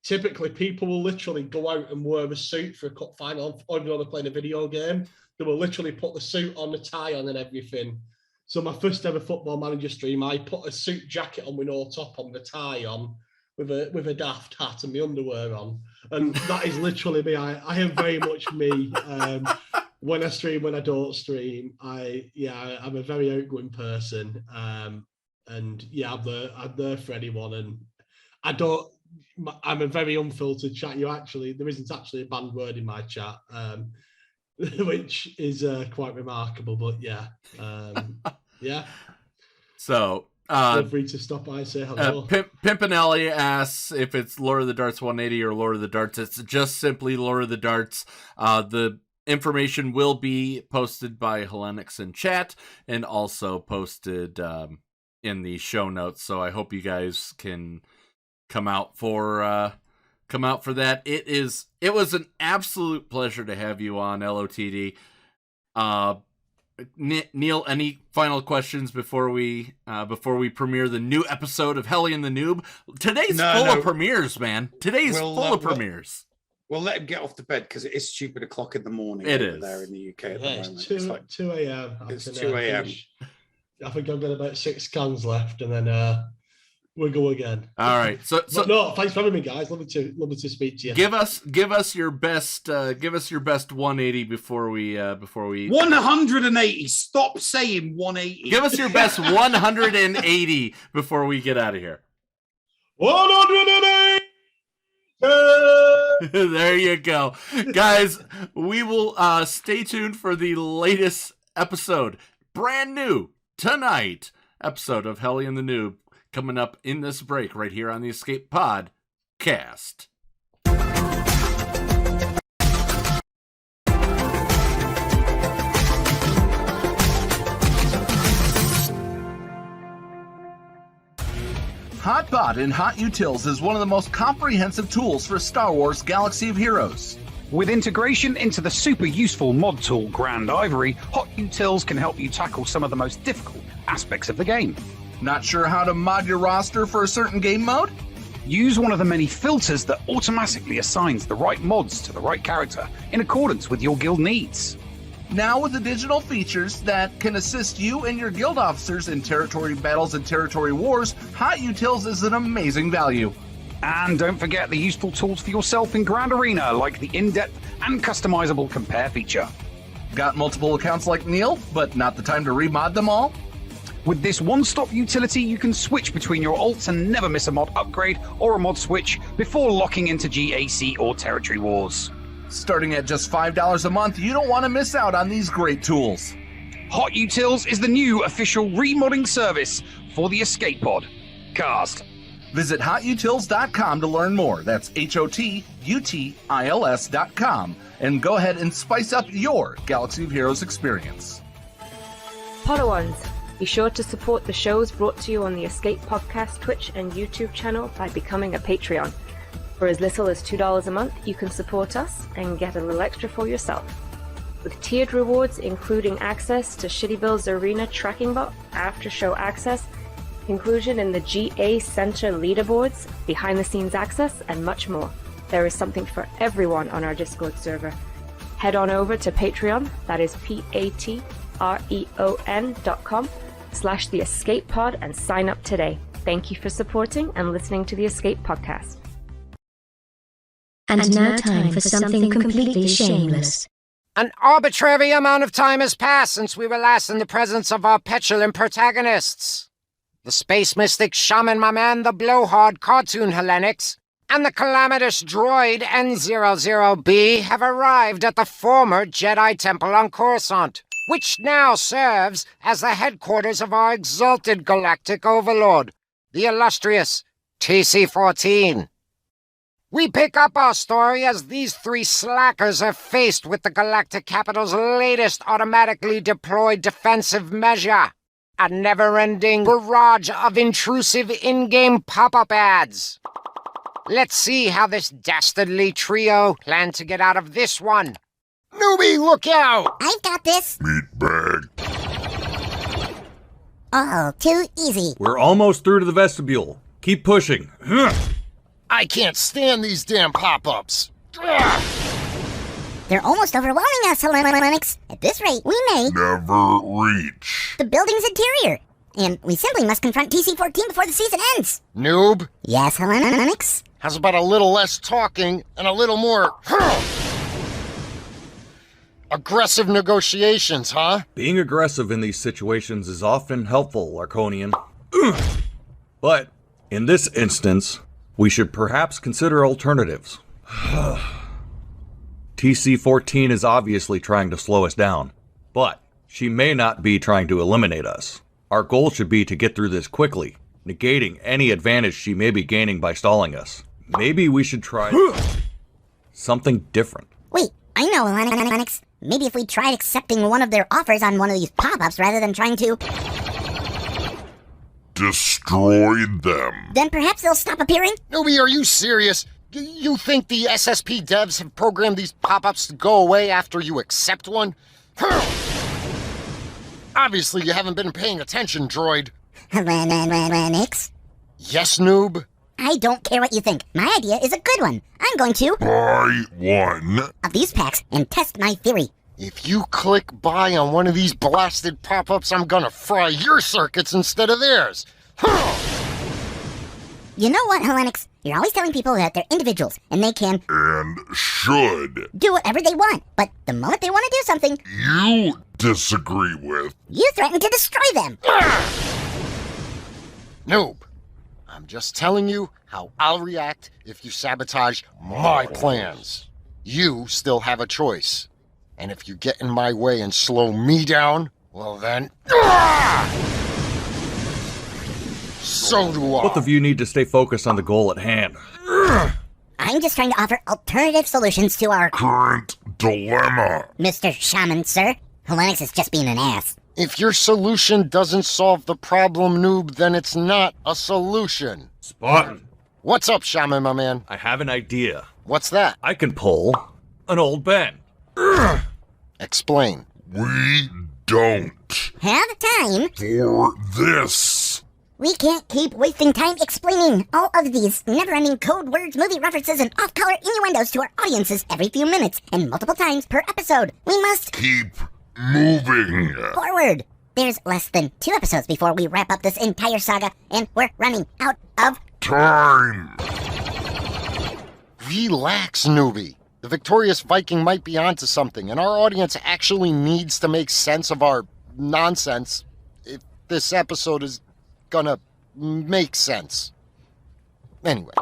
typically people will literally go out and wear a suit for a cup final, or they're playing a video game. They will literally put the suit on, the tie on, and everything. So my first ever Football Manager stream, I put a suit jacket on with no top on, the tie on, with a daft hat and my underwear on, and that is literally me. I am very much me. When I stream, when I don't stream, I'm a very outgoing person. And yeah, I'm there for anyone, and I'm a very unfiltered chat. There isn't actually a banned word in my chat, which is quite remarkable. But yeah. So feel free to stop by and say hello. Pimpinelli asks if it's Lord of the Darts 180 or Lord of the Darts. It's just simply Lord of the Darts. The information will be posted by Hellenix in chat, and also posted in the show notes, so I hope you guys can come out for that. It was an absolute pleasure to have you on, LOTD. Neil, any final questions before we premiere the new episode of Helle and The N00B? Today's full of premieres, man. Today's full of premieres. We'll let him get off to bed, because it is stupid o'clock in the morning. It is there in the UK at the moment. It's like 2 a.m. It's 2 a.m. I think I've got about 6 cans left, and then we go again. All right. So no, thanks for having me, guys. Lovely to speak to you. Give us your best 180 before we 180. Stop saying 180. Give us your best 180 before we get out of here. 180. There you go. Guys, we will stay tuned for the latest episode. Brand new tonight episode of Helle and The N00B coming up in this break right here on the Escape Podcast. HotBot in HotUtils is one of the most comprehensive tools for Star Wars Galaxy of Heroes. With integration into the super useful mod tool Grand Ivory, HotUtils can help you tackle some of the most difficult aspects of the game. Not sure how to mod your roster for a certain game mode? Use one of the many filters that automatically assigns the right mods to the right character in accordance with your guild needs. Now with additional features that can assist you and your guild officers in territory battles and territory wars, HotUtils is an amazing value. And don't forget the useful tools for yourself in Grand Arena, like the in-depth and customizable compare feature. Got multiple accounts like Neil, but not the time to remod them all? With this one-stop utility, you can switch between your alts and never miss a mod upgrade or a mod switch before locking into GAC or territory wars. Starting at just $5 a month, you don't want to miss out on these great tools. HotUtils is the new official remodding service for the Escape Podcast. Visit HotUtils.com to learn more. That's HotUtils.com. And go ahead and spice up your Galaxy of Heroes experience. Podawans, be sure to support the shows brought to you on the Escape Podcast Twitch and YouTube channel by becoming a Patreon. For as little as $2 a month, you can support us and get a little extra for yourself. With tiered rewards including access to Shitty Bill's Arena tracking bot, after-show access, inclusion in the GA Center leaderboards, behind-the-scenes access, and much more. There is something for everyone on our Discord server. Head on over to Patreon, that is patreon.com/The Escape Pod, and sign up today. Thank you for supporting and listening to the Escape Podcast. And now time for something completely shameless. An arbitrary amount of time has passed since we were last in the presence of our petulant protagonists. The space mystic shaman my man, the blowhard cartoon Hellenix, and the calamitous droid N00B have arrived at the former Jedi Temple on Coruscant, which now serves as the headquarters of our exalted galactic overlord, the illustrious TC-14. We pick up our story as these three slackers are faced with the galactic capital's latest automatically deployed defensive measure, a never-ending barrage of intrusive in-game pop-up ads. Let's see how this dastardly trio plan to get out of this one. Newbie, look out! I've got this. Meatbag. Oh, too easy. We're almost through to the vestibule. Keep pushing. I can't stand these damn pop-ups. They're almost overwhelming us, Hellenix. At this rate, we may never reach the building's interior. And we simply must confront TC-14 before the season ends. Noob? Yes, Hellenix? How's about a little less talking and a little more aggressive negotiations, huh? Being aggressive in these situations is often helpful, Larkonian. But, in this instance, we should perhaps consider alternatives. TC-14 is obviously trying to slow us down, but she may not be trying to eliminate us. Our goal should be to get through this quickly, negating any advantage she may be gaining by stalling us. Maybe we should try something different. Wait, I know, Hellenix. Maybe if we tried accepting one of their offers on one of these pop-ups rather than trying to destroy them, then perhaps they'll stop appearing? Newbie, are you serious? You think the SSP devs have programmed these pop-ups to go away after you accept one? Obviously, you haven't been paying attention, droid. Hellenix? Yes, noob? I don't care what you think. My idea is a good one. I'm going to buy one of these packs and test my theory. If you click buy on one of these blasted pop-ups, I'm gonna fry your circuits instead of theirs. You know what, Hellenix? You're always telling people that they're individuals, and they can... And should. ...do whatever they want, but the moment they want to do something... You disagree with. You threaten to destroy them. Noob, I'm just telling you how I'll react if you sabotage my plans. You still have a choice. And if you get in my way and slow me down, well then... So do I. Both of you need to stay focused on the goal at hand. I'm just trying to offer alternative solutions to our... current dilemma. Mr. Shaman, sir. Hellenix is just being an ass. If your solution doesn't solve the problem, Noob, then it's not a solution. Spartan. What's up, Shaman, my man? I have an idea. What's that? I can pull an old Ben. Explain. We don't. Have time? For this. We can't keep wasting time explaining all of these never-ending code words, movie references, and off-color innuendos to our audiences every few minutes and multiple times per episode. We must... keep moving forward. There's less than 2 episodes before we wrap up this entire saga, and we're running out of... time. Relax, newbie. The victorious Viking might be onto something, and our audience actually needs to make sense of our nonsense if this episode is gonna make sense. Anyway.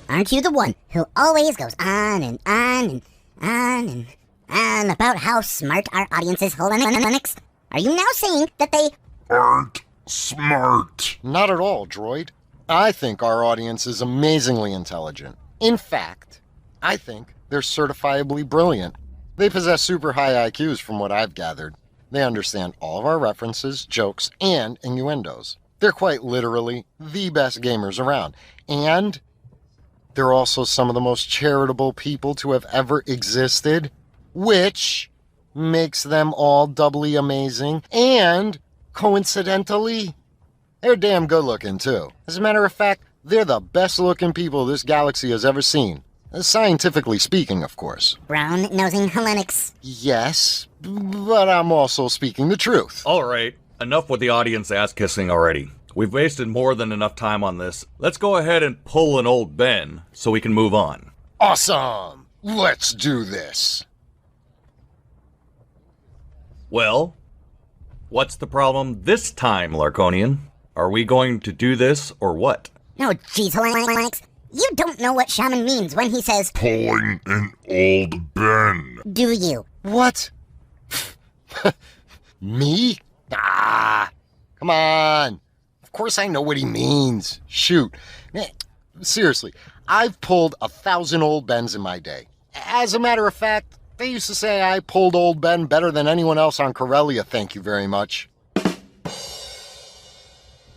Aren't you the one who always goes on and on and on and on about how smart our audience is, Hellenix? Are you now saying that they aren't smart? Not at all, droid. I think our audience is amazingly intelligent. In fact, I think they're certifiably brilliant. They possess super high IQs from what I've gathered. They understand all of our references, jokes, and innuendos. They're quite literally the best gamers around. And they're also some of the most charitable people to have ever existed, which makes them all doubly amazing. And, coincidentally, they're damn good looking too. As a matter of fact, they're the best looking people this galaxy has ever seen. Scientifically speaking, of course. Brown-nosing Hellenix. Yes, but I'm also speaking the truth. All right, enough with the audience ass-kissing already. We've wasted more than enough time on this. Let's go ahead and pull an old Ben so we can move on. Awesome! Let's do this. Well, what's the problem this time, Larkonian? Are we going to do this or what? No, jeez, Hellenix. You don't know what Shaman means when he says... pulling an old Ben. Do you? What? Me? Ah, come on. Of course I know what he means. Shoot. Man, seriously, I've pulled 1,000 old Bens in my day. As a matter of fact, they used to say I pulled old Ben better than anyone else on Corellia, thank you very much.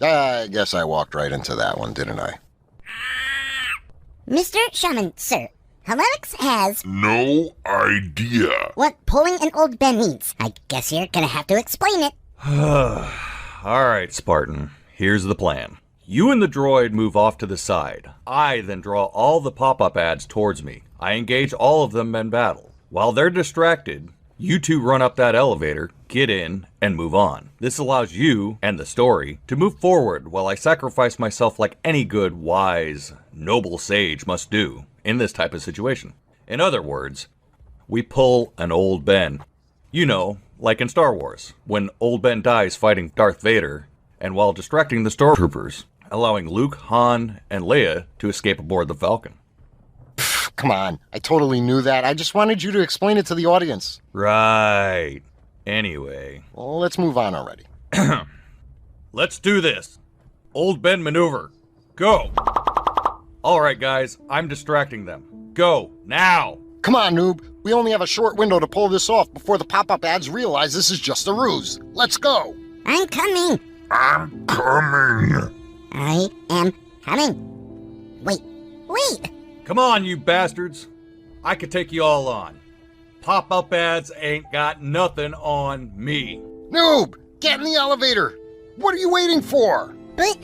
I guess I walked right into that one, didn't I? Mr. Shaman, sir, Hellenix has... no idea. What pulling an old Ben means. I guess you're gonna have to explain it. Alright, Spartan. Here's the plan. You and the droid move off to the side. I then draw all the pop-up ads towards me. I engage all of them in battle. While they're distracted, you two run up that elevator, get in, and move on. This allows you, and the story, to move forward while I sacrifice myself like any good, wise, noble sage must do in this type of situation. In other words, we pull an old Ben. You know, like in Star Wars, when old Ben dies fighting Darth Vader, and while distracting the stormtroopers, allowing Luke, Han, and Leia to escape aboard the Falcon. Come on, I totally knew that. I just wanted you to explain it to the audience. Right. Anyway. Well, let's move on already. Let's do this. Old Ben maneuver. Go. Alright guys, I'm distracting them. Go, now. Come on, noob. We only have a short window to pull this off before the pop-up ads realize this is just a ruse. Let's go. I'm coming. I'm coming. I am coming. Wait. Come on, you bastards. I could take you all on. Pop-up ads ain't got nothing on me. Noob, get in the elevator. What are you waiting for? But...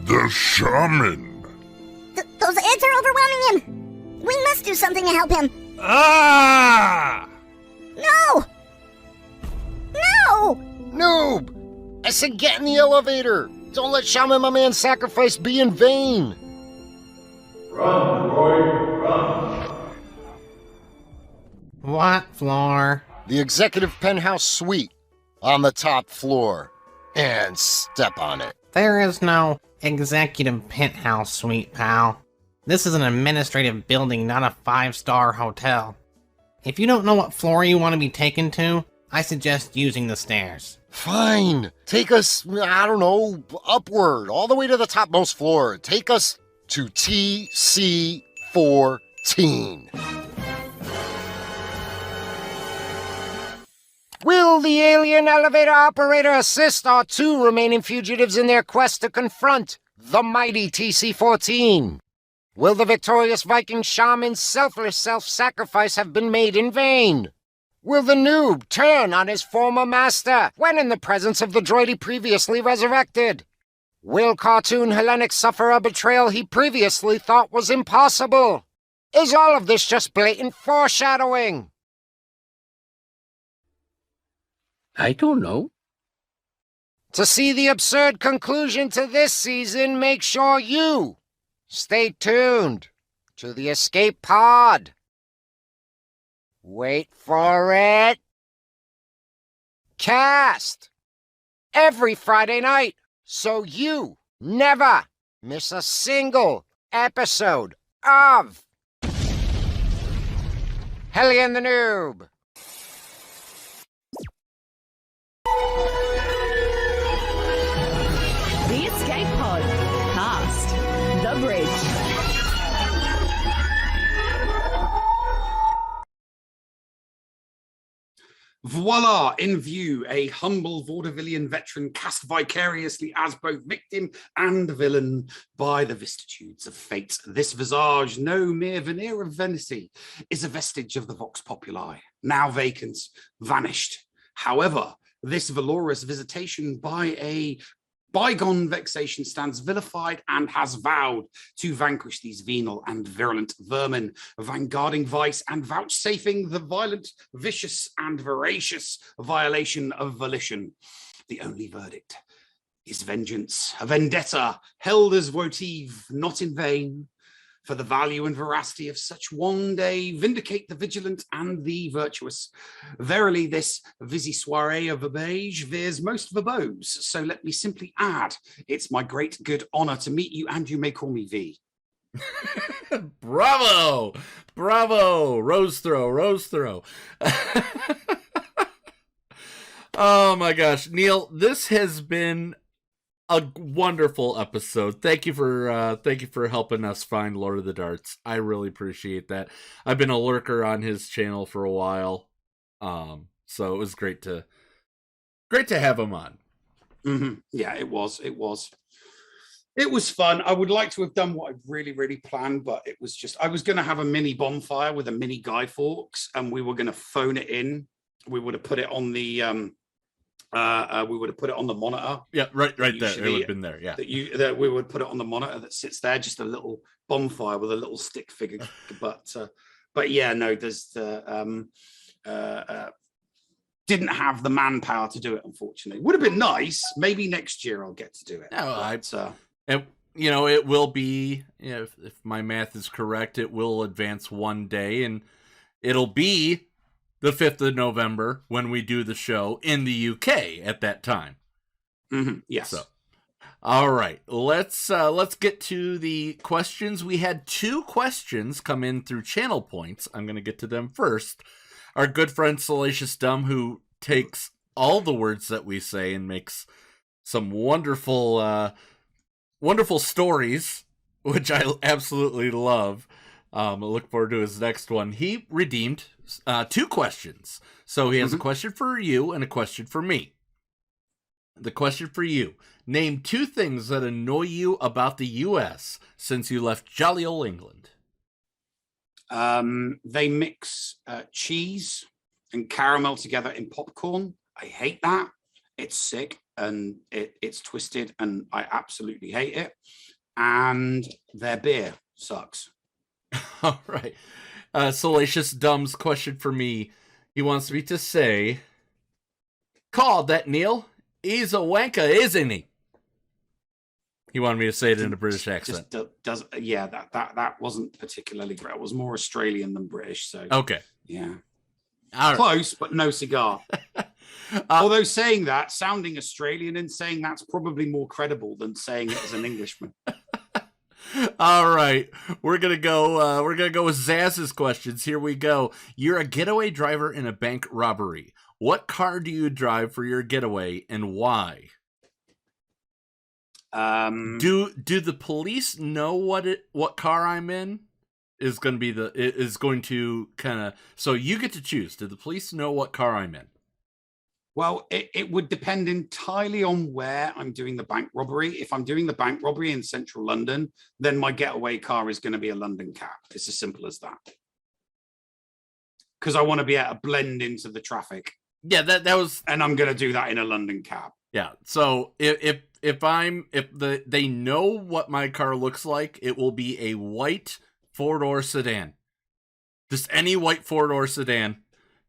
the shaman. Those ads are overwhelming him. We must do something to help him. Ah! No! Noob! I said get in the elevator. Don't let Shaman my man's sacrifice be in vain. Run, droid, run. What floor? The executive penthouse suite on the top floor. And step on it. There is no executive penthouse suite, pal. This is an administrative building, not a 5-star hotel. If you don't know what floor you want to be taken to, I suggest using the stairs. Fine. Take us, I don't know, upward, all the way to the topmost floor. Take us to TC-14. Will the alien elevator operator assist our 2 remaining fugitives in their quest to confront the mighty TC-14? Will the victorious Viking shaman's selfless self-sacrifice have been made in vain? Will the noob turn on his former master when in the presence of the droid he previously resurrected? Will Cartoon Hellenic suffer a betrayal he previously thought was impossible? Is all of this just blatant foreshadowing? I don't know. To see the absurd conclusion to this season, make sure you stay tuned to the Escape Pod. Wait for it. Cast every Friday night, so you never miss a single episode of Helle and The N00B. The Escape Pod. Cast. The Bridge. Voila! In view, a humble vaudevillian veteran cast vicariously as both victim and villain by the vicissitudes of fate. This visage, no mere veneer of vanity, is a vestige of the vox populi, now vacant, vanished. However, this valorous visitation by a bygone vexation stands vilified and has vowed to vanquish these venal and virulent vermin, vanguarding vice and vouchsafing the violent, vicious, and voracious violation of volition. The only verdict is vengeance, a vendetta held as votive, not in vain, for the value and veracity of such one day vindicate the vigilant and the virtuous. Verily, this busy soiree of beige veers most verbose, so let me simply add, it's my great good honor to meet you, and you may call me V. Bravo! Bravo! Rose throw. Oh my gosh. Neil, this has been a wonderful episode. Thank you for helping us find Lord of the Darts. I really appreciate that. I've been a lurker on his channel for a while, so it was great to have him on. Mm-hmm. Yeah, it was fun. I would like to have done what I really planned, but it was just I was going to have a mini bonfire with a mini Guy Fawkes, and we were going to phone it in. We would have put it on the we would have put it on the monitor. Yeah, right there. It would have been there. Yeah, that we would put it on the monitor that sits there, just a little bonfire with a little stick figure. But yeah, no, there's the didn't have the manpower to do it. Unfortunately, would have been nice. Maybe next year I'll get to do it. No, and it will be. If my math is correct, it will advance one day, and it'll be the 5th of November when we do the show in the UK at that time. Mm-hmm. Yes. So, all right, let's get to the questions. We had 2 questions come in through channel points. I'm going to get to them first. Our good friend Salacious Dumb, who takes all the words that we say and makes some wonderful stories, which I absolutely love. I look forward to his next one. He redeemed 2 questions. So he has a question for you and a question for me. The question for you. Name 2 things that annoy you about the U.S. since you left jolly old England. They mix cheese and caramel together in popcorn. I hate that. It's sick and it's twisted and I absolutely hate it. And their beer sucks. All right. Salacious Dumb's question for me. He wants me to say, call that Neil. He's a wanker, isn't he? He wanted me to say it in a British accent. That wasn't particularly great. It was more Australian than British. So okay, yeah, all close, but no cigar. Although sounding Australian and saying that's probably more credible than saying it as an Englishman. All right, we're gonna go. We're gonna go with Zaz's questions. Here we go. You're a getaway driver in a bank robbery. What car do you drive for your getaway, and why? Do the police know what car I'm in? Is going to kind of, so you get to choose. Do the police know what car I'm in? Well, it would depend entirely on where I'm doing the bank robbery. If I'm doing the bank robbery in central London, then my getaway car is going to be a London cab. It's as simple as that. Because I want to be able to blend into the traffic. Yeah, that was, and I'm going to do that in a London cab. Yeah. So if they know what my car looks like, it will be a white 4-door sedan. Just any white 4-door sedan.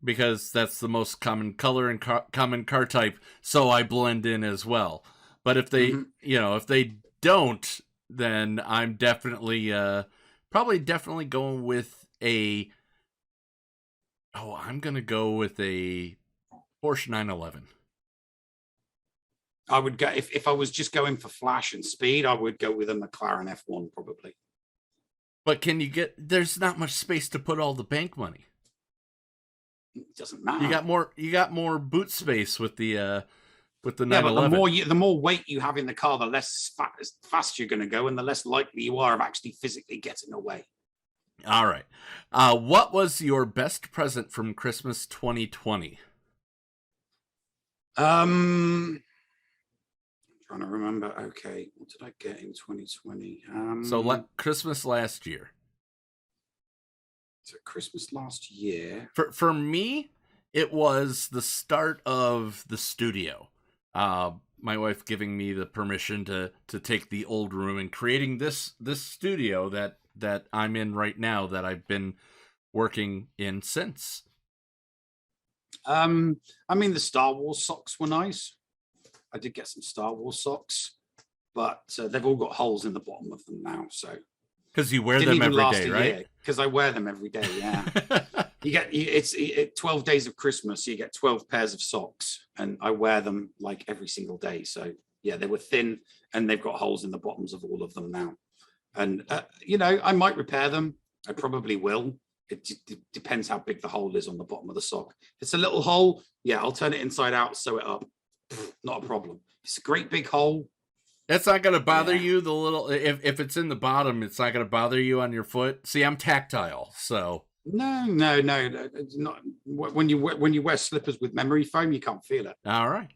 Because that's the most common color and common car type, so I blend in as well. But if they, if they don't, then I'm definitely, definitely going with I'm gonna go with a Porsche 911. I would go if I was just going for flash and speed, I would go with a McLaren F1 probably. But there's not much space to put all the bank money. It doesn't matter. You got more boot space with the 911. But the more weight you have in the car, the less fast you're going to go, and the less likely you are of actually physically getting away. All right. What was your best present from Christmas 2020? I'm trying to remember. Okay, what did I get in 2020? Christmas last year. So Christmas last year. For me, it was the start of the studio. My wife giving me the permission to take the old room and creating this studio that I'm in right now that I've been working in since. The Star Wars socks were nice. I did get some Star Wars socks, but they've all got holes in the bottom of them now, so. Because you wear them every day, right? Because I wear them every day, yeah. It's 12 days of Christmas, you get 12 pairs of socks, and I wear them like every single day. So yeah, they were thin, and they've got holes in the bottoms of all of them now. And I might repair them. I probably will. It depends how big the hole is on the bottom of the sock. If it's a little hole, yeah, I'll turn it inside out, sew it up. Not a problem. It's a great big hole. That's not going to bother you. The little if it's in the bottom, it's not going to bother you on your foot. See, I'm tactile, so no. It's not when you wear slippers with memory foam, you can't feel it. All right.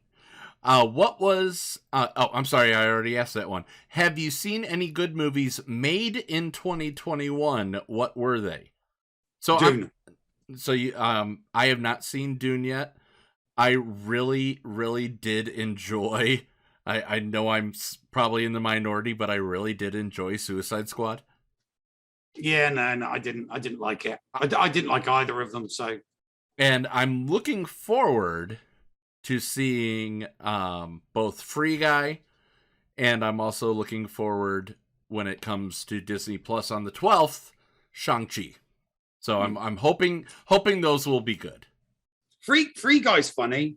What was? I'm sorry, I already asked that one. Have you seen any good movies made in 2021? What were they? So Dune. I have not seen Dune yet. I really, really did enjoy. I know I'm probably in the minority, but I really did enjoy Suicide Squad. Yeah, no, I didn't like it. I didn't like either of them. So, and I'm looking forward to seeing both Free Guy, and I'm also looking forward when it comes to Disney Plus on the 12th, Shang-Chi. So I'm hoping those will be good. Free Guy's funny.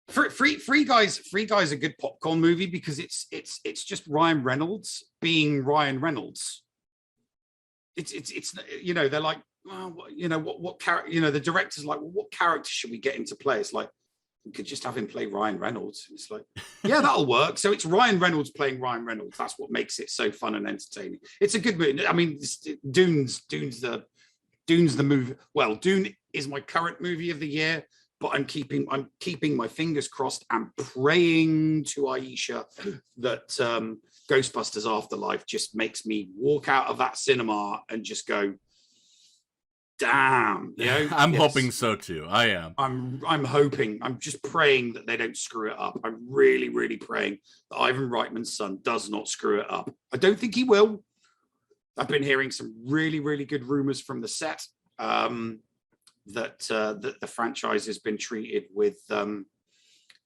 Free Guy's a good popcorn movie because it's just Ryan Reynolds being Ryan Reynolds. It's they're like, well, what character, the director's like, well, what character should we get him to play? It's like, we could just have him play Ryan Reynolds. It's like, yeah, that'll work. So it's Ryan Reynolds playing Ryan Reynolds. That's what makes it so fun and entertaining. It's a good movie. I mean, Dune's the movie. Well, Dune is my current movie of the year. But I'm keeping my fingers crossed and praying to Aisha that Ghostbusters Afterlife just makes me walk out of that cinema and just go, damn. I'm hoping so too. I am. I'm hoping. I'm just praying that they don't screw it up. I'm really, really praying that Ivan Reitman's son does not screw it up. I don't think he will. I've been hearing some really, really good rumors from the set. That the franchise has been treated with the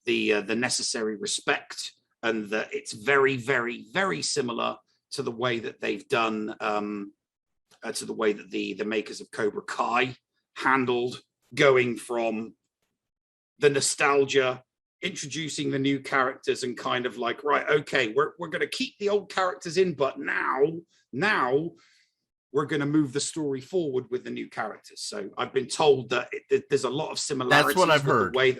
necessary respect and that it's very, very, very similar to the way that they've done, to the way that the makers of Cobra Kai handled going from the nostalgia, introducing the new characters, and kind of like, right, okay, we're going to keep the old characters in, but now we're going to move the story forward with the new characters. So I've been told that there's a lot of similarities. That's what I've heard. The way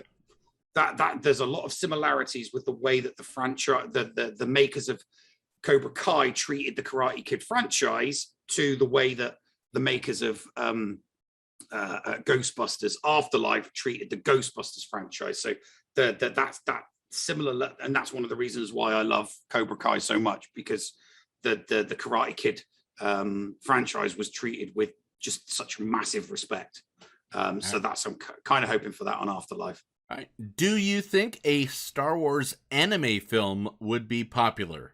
that there's a lot of similarities with the way that the franchise, the makers of Cobra Kai treated the Karate Kid franchise to the way that the makers of Ghostbusters Afterlife treated the Ghostbusters franchise. So that's similar, and that's one of the reasons why I love Cobra Kai so much, because the Karate Kid franchise was treated with just such massive respect. So that's, I'm kind of hoping for that on Afterlife. All right. Do you think a Star Wars anime film would be popular?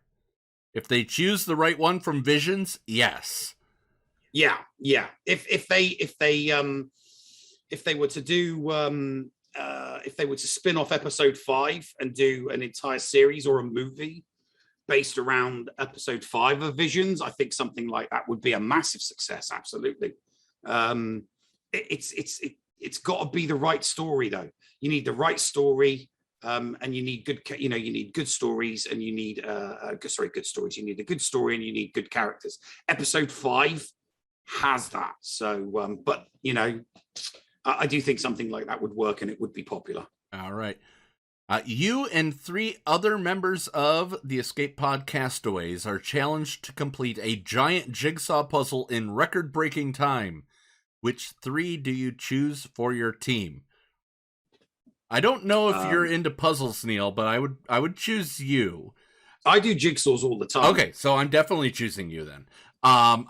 If they choose the right one from Visions, yes. Yeah. If they were to do if they were to spin off episode 5 and do an entire series or a movie based around episode 5 of Visions, I think something like that would be a massive success. Absolutely. It's got to be the right story, though. You need the right story, and you need good. You need good stories, and you need good stories. You need a good story, and you need good characters. Episode 5 has that. So, but I do think something like that would work, and it would be popular. All right. You and 3 other members of the Escape Pod Castaways are challenged to complete a giant jigsaw puzzle in record-breaking time. Which 3 do you choose for your team? I don't know if you're into puzzles, Neil, but I would choose you. I do jigsaws all the time. Okay, so I'm definitely choosing you then.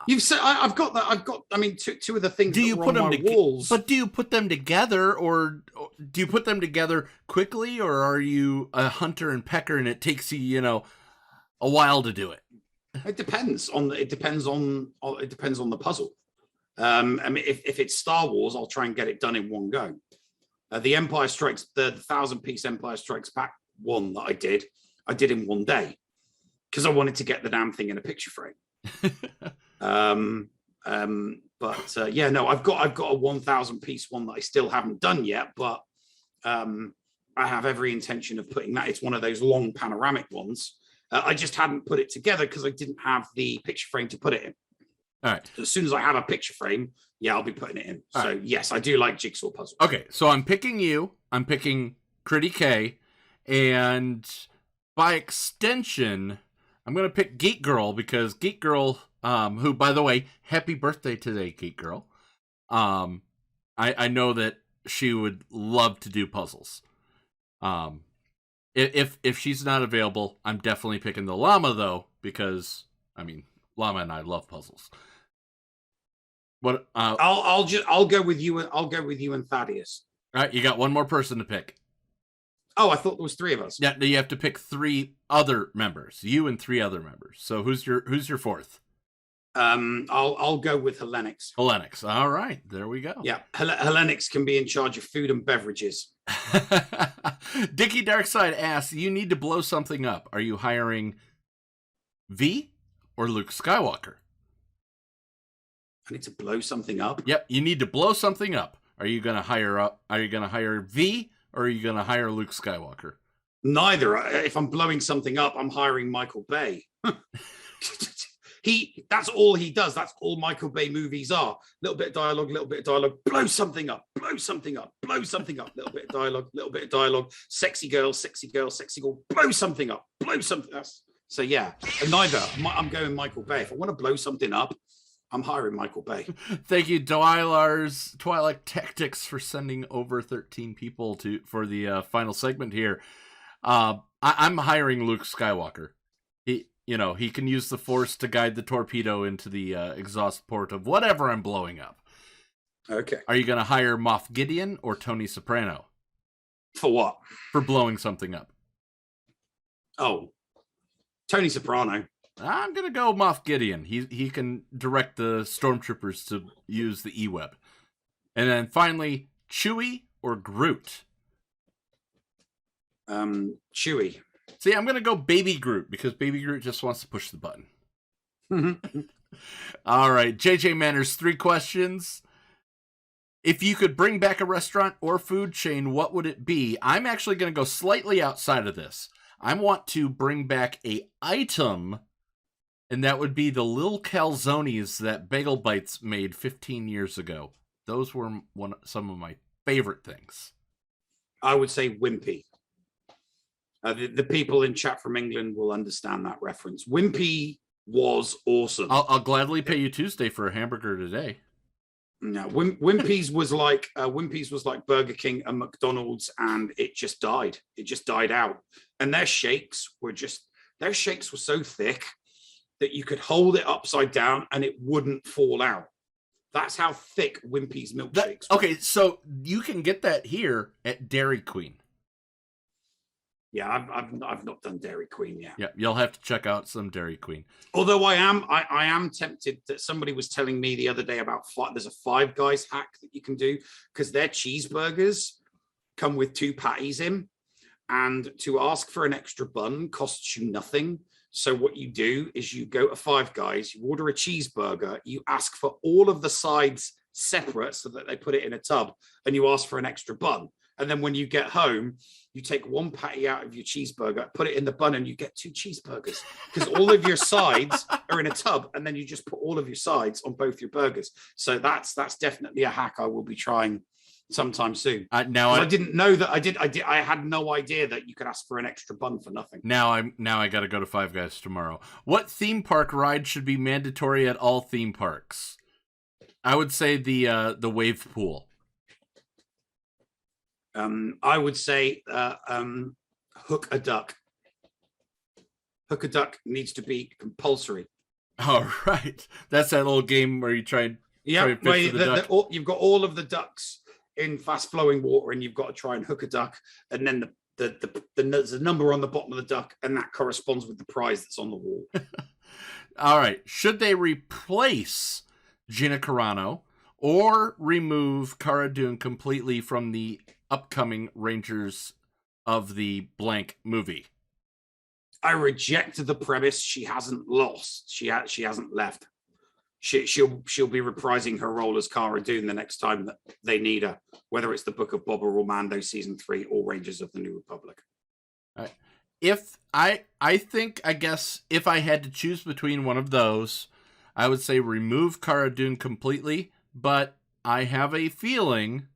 You've said I've got that. I mean, two of the things. Do you that put on them my walls? But do you put them together, or do you put them together quickly, or are you a hunter and pecker, and it takes you, a while to do it? It depends on the puzzle. I mean, if it's Star Wars, I'll try and get it done in one go. The 1,000-piece Empire Strikes Back one that I did in one day because I wanted to get the damn thing in a picture frame. I've got a 1,000-piece one that I still haven't done yet, but I have every intention of putting that. It's one of those long panoramic ones. I just hadn't put it together because I didn't have the picture frame to put it in. All right. As soon as I have a picture frame, I'll be putting it in. All so right. Yes, I do like jigsaw puzzles. Okay, so I'm picking you. I'm picking Critty K, and by extension, I'm gonna pick Geek Girl because Geek Girl, who, by the way, happy birthday today, Geek Girl. I know that she would love to do puzzles. If she's not available, I'm definitely picking the llama though, because Llama and I love puzzles. What? I'll go with you. I'll go with you and Thaddeus. All right, you got one more person to pick. Oh, I thought there was 3 of us. Yeah, you have to pick 3 other members. You and 3 other members. So who's your 4th? I'll go with Hellenix. Hellenix. All right, there we go. Yeah, Hellenix can be in charge of food and beverages. Dickie Darkside asks, you need to blow something up. Are you hiring V or Luke Skywalker? I need to blow something up. Yep, you need to blow something up. Are you going to hire V or are you going to hire Luke Skywalker? Neither. If I'm blowing something up, I'm hiring Michael Bay. That's all he does. That's all Michael Bay movies are. Little bit of dialogue, blow something up, blow something up, blow something up, little bit of dialogue, sexy girl, blow something up, blow something else. So yeah, and neither. I'm going Michael Bay. If I want to blow something up, I'm hiring Michael Bay. Thank you, Twilight Tactics, for sending over 13 people for the final segment here. I'm hiring Luke Skywalker. He can use the Force to guide the torpedo into the exhaust port of whatever I'm blowing up. Okay. Are you going to hire Moff Gideon or Tony Soprano? For what? For blowing something up. Oh, Tony Soprano. I'm going to go Moff Gideon. He can direct the stormtroopers to use the E-Web. And then finally, Chewie or Groot? Chewie. See, I'm going to go Baby Groot because Baby Groot just wants to push the button. All right, JJ Manners, 3 questions. If you could bring back a restaurant or food chain, what would it be? I'm actually going to go slightly outside of this. I want to bring back a item, and that would be the little calzones that Bagel Bites made 15 years ago. Those were some of my favorite things. I would say Wimpy. The people in chat from England will understand that reference. Wimpy was awesome. I'll gladly pay you Tuesday for a hamburger today. No, Wimpy's was like Burger King and McDonald's, and it just died. It just died out. And their shakes were so thick that you could hold it upside down and it wouldn't fall out. That's how thick Wimpy's milkshakes were. Okay, so you can get that here at Dairy Queen. Yeah, I've not done Dairy Queen yet. Yeah, you'll have to check out some Dairy Queen. Although I am tempted that somebody was telling me the other day about there's a Five Guys hack that you can do because their cheeseburgers come with 2 patties in, and to ask for an extra bun costs you nothing. So what you do is you go to Five Guys, you order a cheeseburger, you ask for all of the sides separate so that they put it in a tub, and you ask for an extra bun. And then when you get home, you take 1 patty out of your cheeseburger, put it in the bun, and you get 2 cheeseburgers because all of your sides are in a tub, and then you just put all of your sides on both your burgers. So that's definitely a hack I will be trying sometime soon. I didn't know that I had no idea that you could ask for an extra bun for nothing. Now I got to go to Five Guys tomorrow. What theme park ride should be mandatory at all theme parks? I would say the wave pool. I would say hook a duck. Hook a duck needs to be compulsory. All right, that's that little game where you try and fish for the duck. You've got all of the ducks in fast flowing water, and you've got to try and hook a duck, and then there's a number on the bottom of the duck, and that corresponds with the prize that's on the wall. All right, should they replace Gina Carano or remove Cara Dune completely from the upcoming Rangers of the blank movie? I reject the premise. She hasn't lost. She hasn't left. She'll be reprising her role as Cara Dune the next time that they need her, whether it's the Book of Boba or Mando season 3 or Rangers of the New Republic. If I guess if I had to choose between one of those, I would say remove Cara Dune completely, but I have a feeling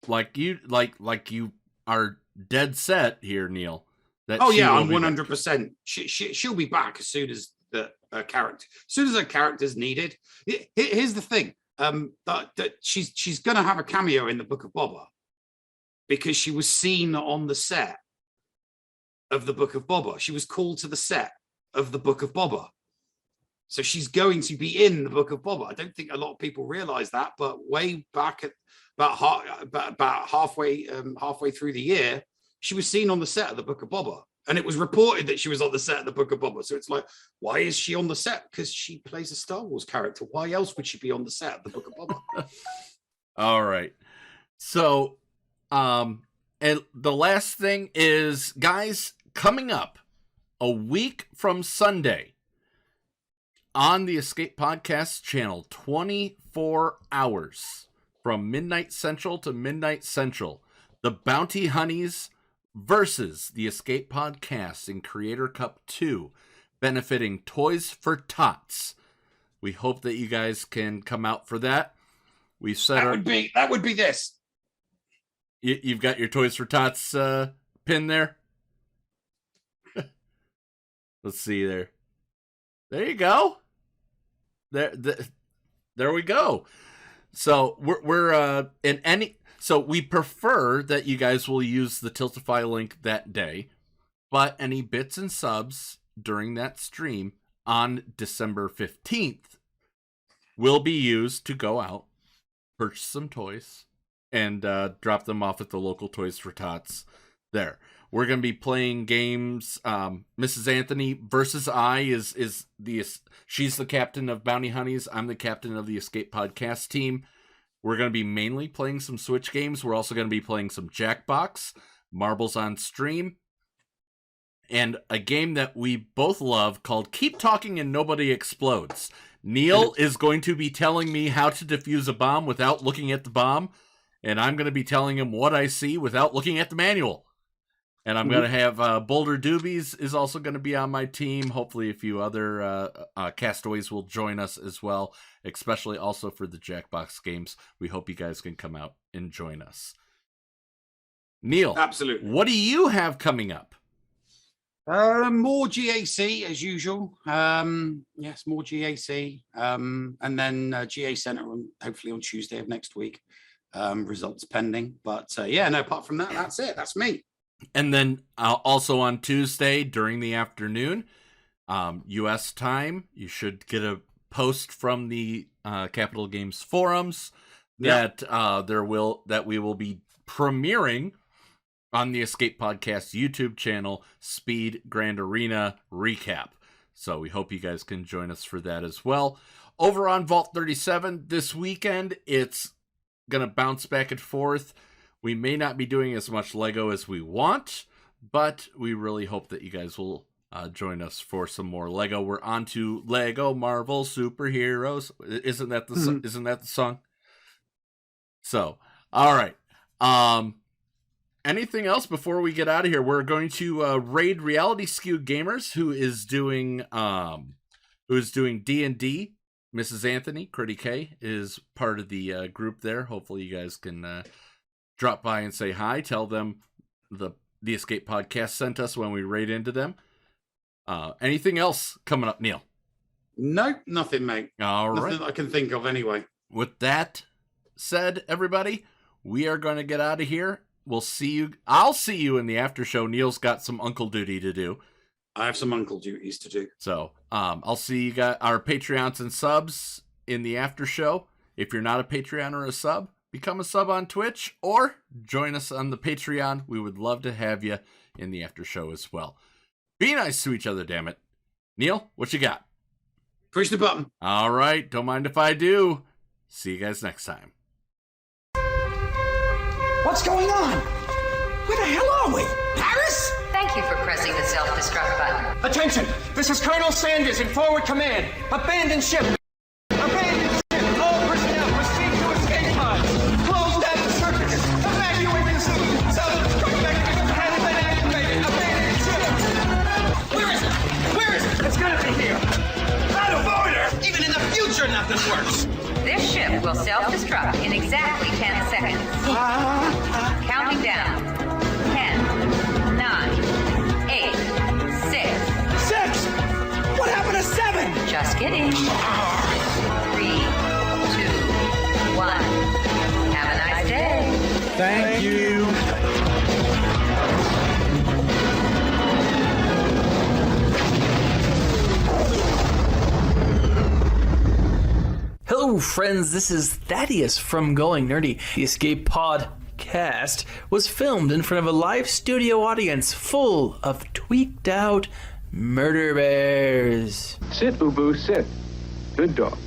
like you are dead set here, Neil. That I'm 100%. She'll be back as soon as the character, as soon as her character's needed. Here's the thing: that she's going to have a cameo in the Book of Boba because she was seen on the set of the Book of Boba. She was called to the set of the Book of Boba, so she's going to be in the Book of Boba. I don't think a lot of people realize that, but way back at about halfway through the year, she was seen on the set of the Book of Boba, and it was reported that she was on the set of the Book of Boba. So it's like, why is she on the set? Because she plays a Star Wars character. Why else would she be on the set of the Book of Boba? All right. So, and the last thing is, guys, coming up a week from Sunday on the Escape Podcast channel, 24 hours from midnight central to midnight central, the Bounty Honeys versus the Escape Podcast in Creator Cup 2, benefiting Toys for Tots. We hope that you guys can come out for that. We've set that would be this. You've got your Toys for Tots pin there. Let's see there. There you go. There we go. So we're in any. So we prefer that you guys will use the Tiltify link that day, but any bits and subs during that stream on December 15th will be used to go out, purchase some toys, and drop them off at the local Toys for Tots there. We're going to be playing games. Mrs. Anthony versus I she's the captain of Bounty Honeys. I'm the captain of the Escape Podcast team. We're going to be mainly playing some Switch games. We're also going to be playing some Jackbox, Marbles on Stream. and a game that we both love called Keep Talking and Nobody Explodes. Neil is going to be telling me how to defuse a bomb without looking at the bomb, and I'm going to be telling him what I see without looking at the manual. And I'm going to have Boulder Doobies is also going to be on my team. Hopefully a few other castaways will join us as well, especially also for the Jackbox games. We hope you guys can come out and join us. Neil, absolutely. What do you have coming up? More GAC as usual. Yes, more GAC. And then GA Center hopefully on Tuesday of next week. Results pending. But yeah, no, apart from that, that's it. That's me. And then also on Tuesday during the afternoon, U.S. time, you should get a post from the Capital Games forums that we will be premiering on the Escape Podcast YouTube channel, Speed Grand Arena Recap. So we hope you guys can join us for that as well. Over on Vault 37 this weekend, it's going to bounce back and forth. We may not be doing as much Lego as we want, but we really hope that you guys will join us for some more Lego. We're on to Lego Marvel Superheroes. Isn't that the song? So, all right. Anything else before we get out of here? We're going to raid Reality Skew Gamers, who is doing D&D. Mrs. Anthony, Critty K, is part of the group there. Hopefully you guys can drop by and say hi. Tell them the Escape Podcast sent us when we raid into them. Anything else coming up, Neil? No, nothing, mate. All right. Nothing I can think of anyway. With that said, everybody, we are going to get out of here. We'll see you. I'll see you in the after show. Neil's got some uncle duty to do. I have some uncle duties to do. So I'll see you guys, our Patreons and subs, in the after show. If you're not a Patreon or a sub, become a sub on Twitch or join us on the Patreon. We would love to have you in the after show as well. Be nice to each other, damn it. Neil, what you got? Push the button. All right. Don't mind if I do. See you guys next time. What's going on? Where the hell are we? Paris? Thank you for pressing the self-destruct button. Attention! This is Colonel Sanders in forward command. Abandon ship! Abandon ship! All personnel proceed to escape pods! Close down the circuits! Evacuate the city! Self-destruct mechanism has been activated! Abandon ship! Where is it? Where is it? It's gonna be here! Out of order! Even in the future, nothing works! This ship will self-destruct in exactly 10 seconds. Counting down. 10, 9, 8, 6. 6! What happened to 7? Just kidding. 3, 2, 1. Have a nice day. Thank you. Hello, friends. This is Thaddeus from Going Nerdy. The Escape Podcast was filmed in front of a live studio audience full of tweaked out murder bears. Sit, Boo Boo, sit. Good dog.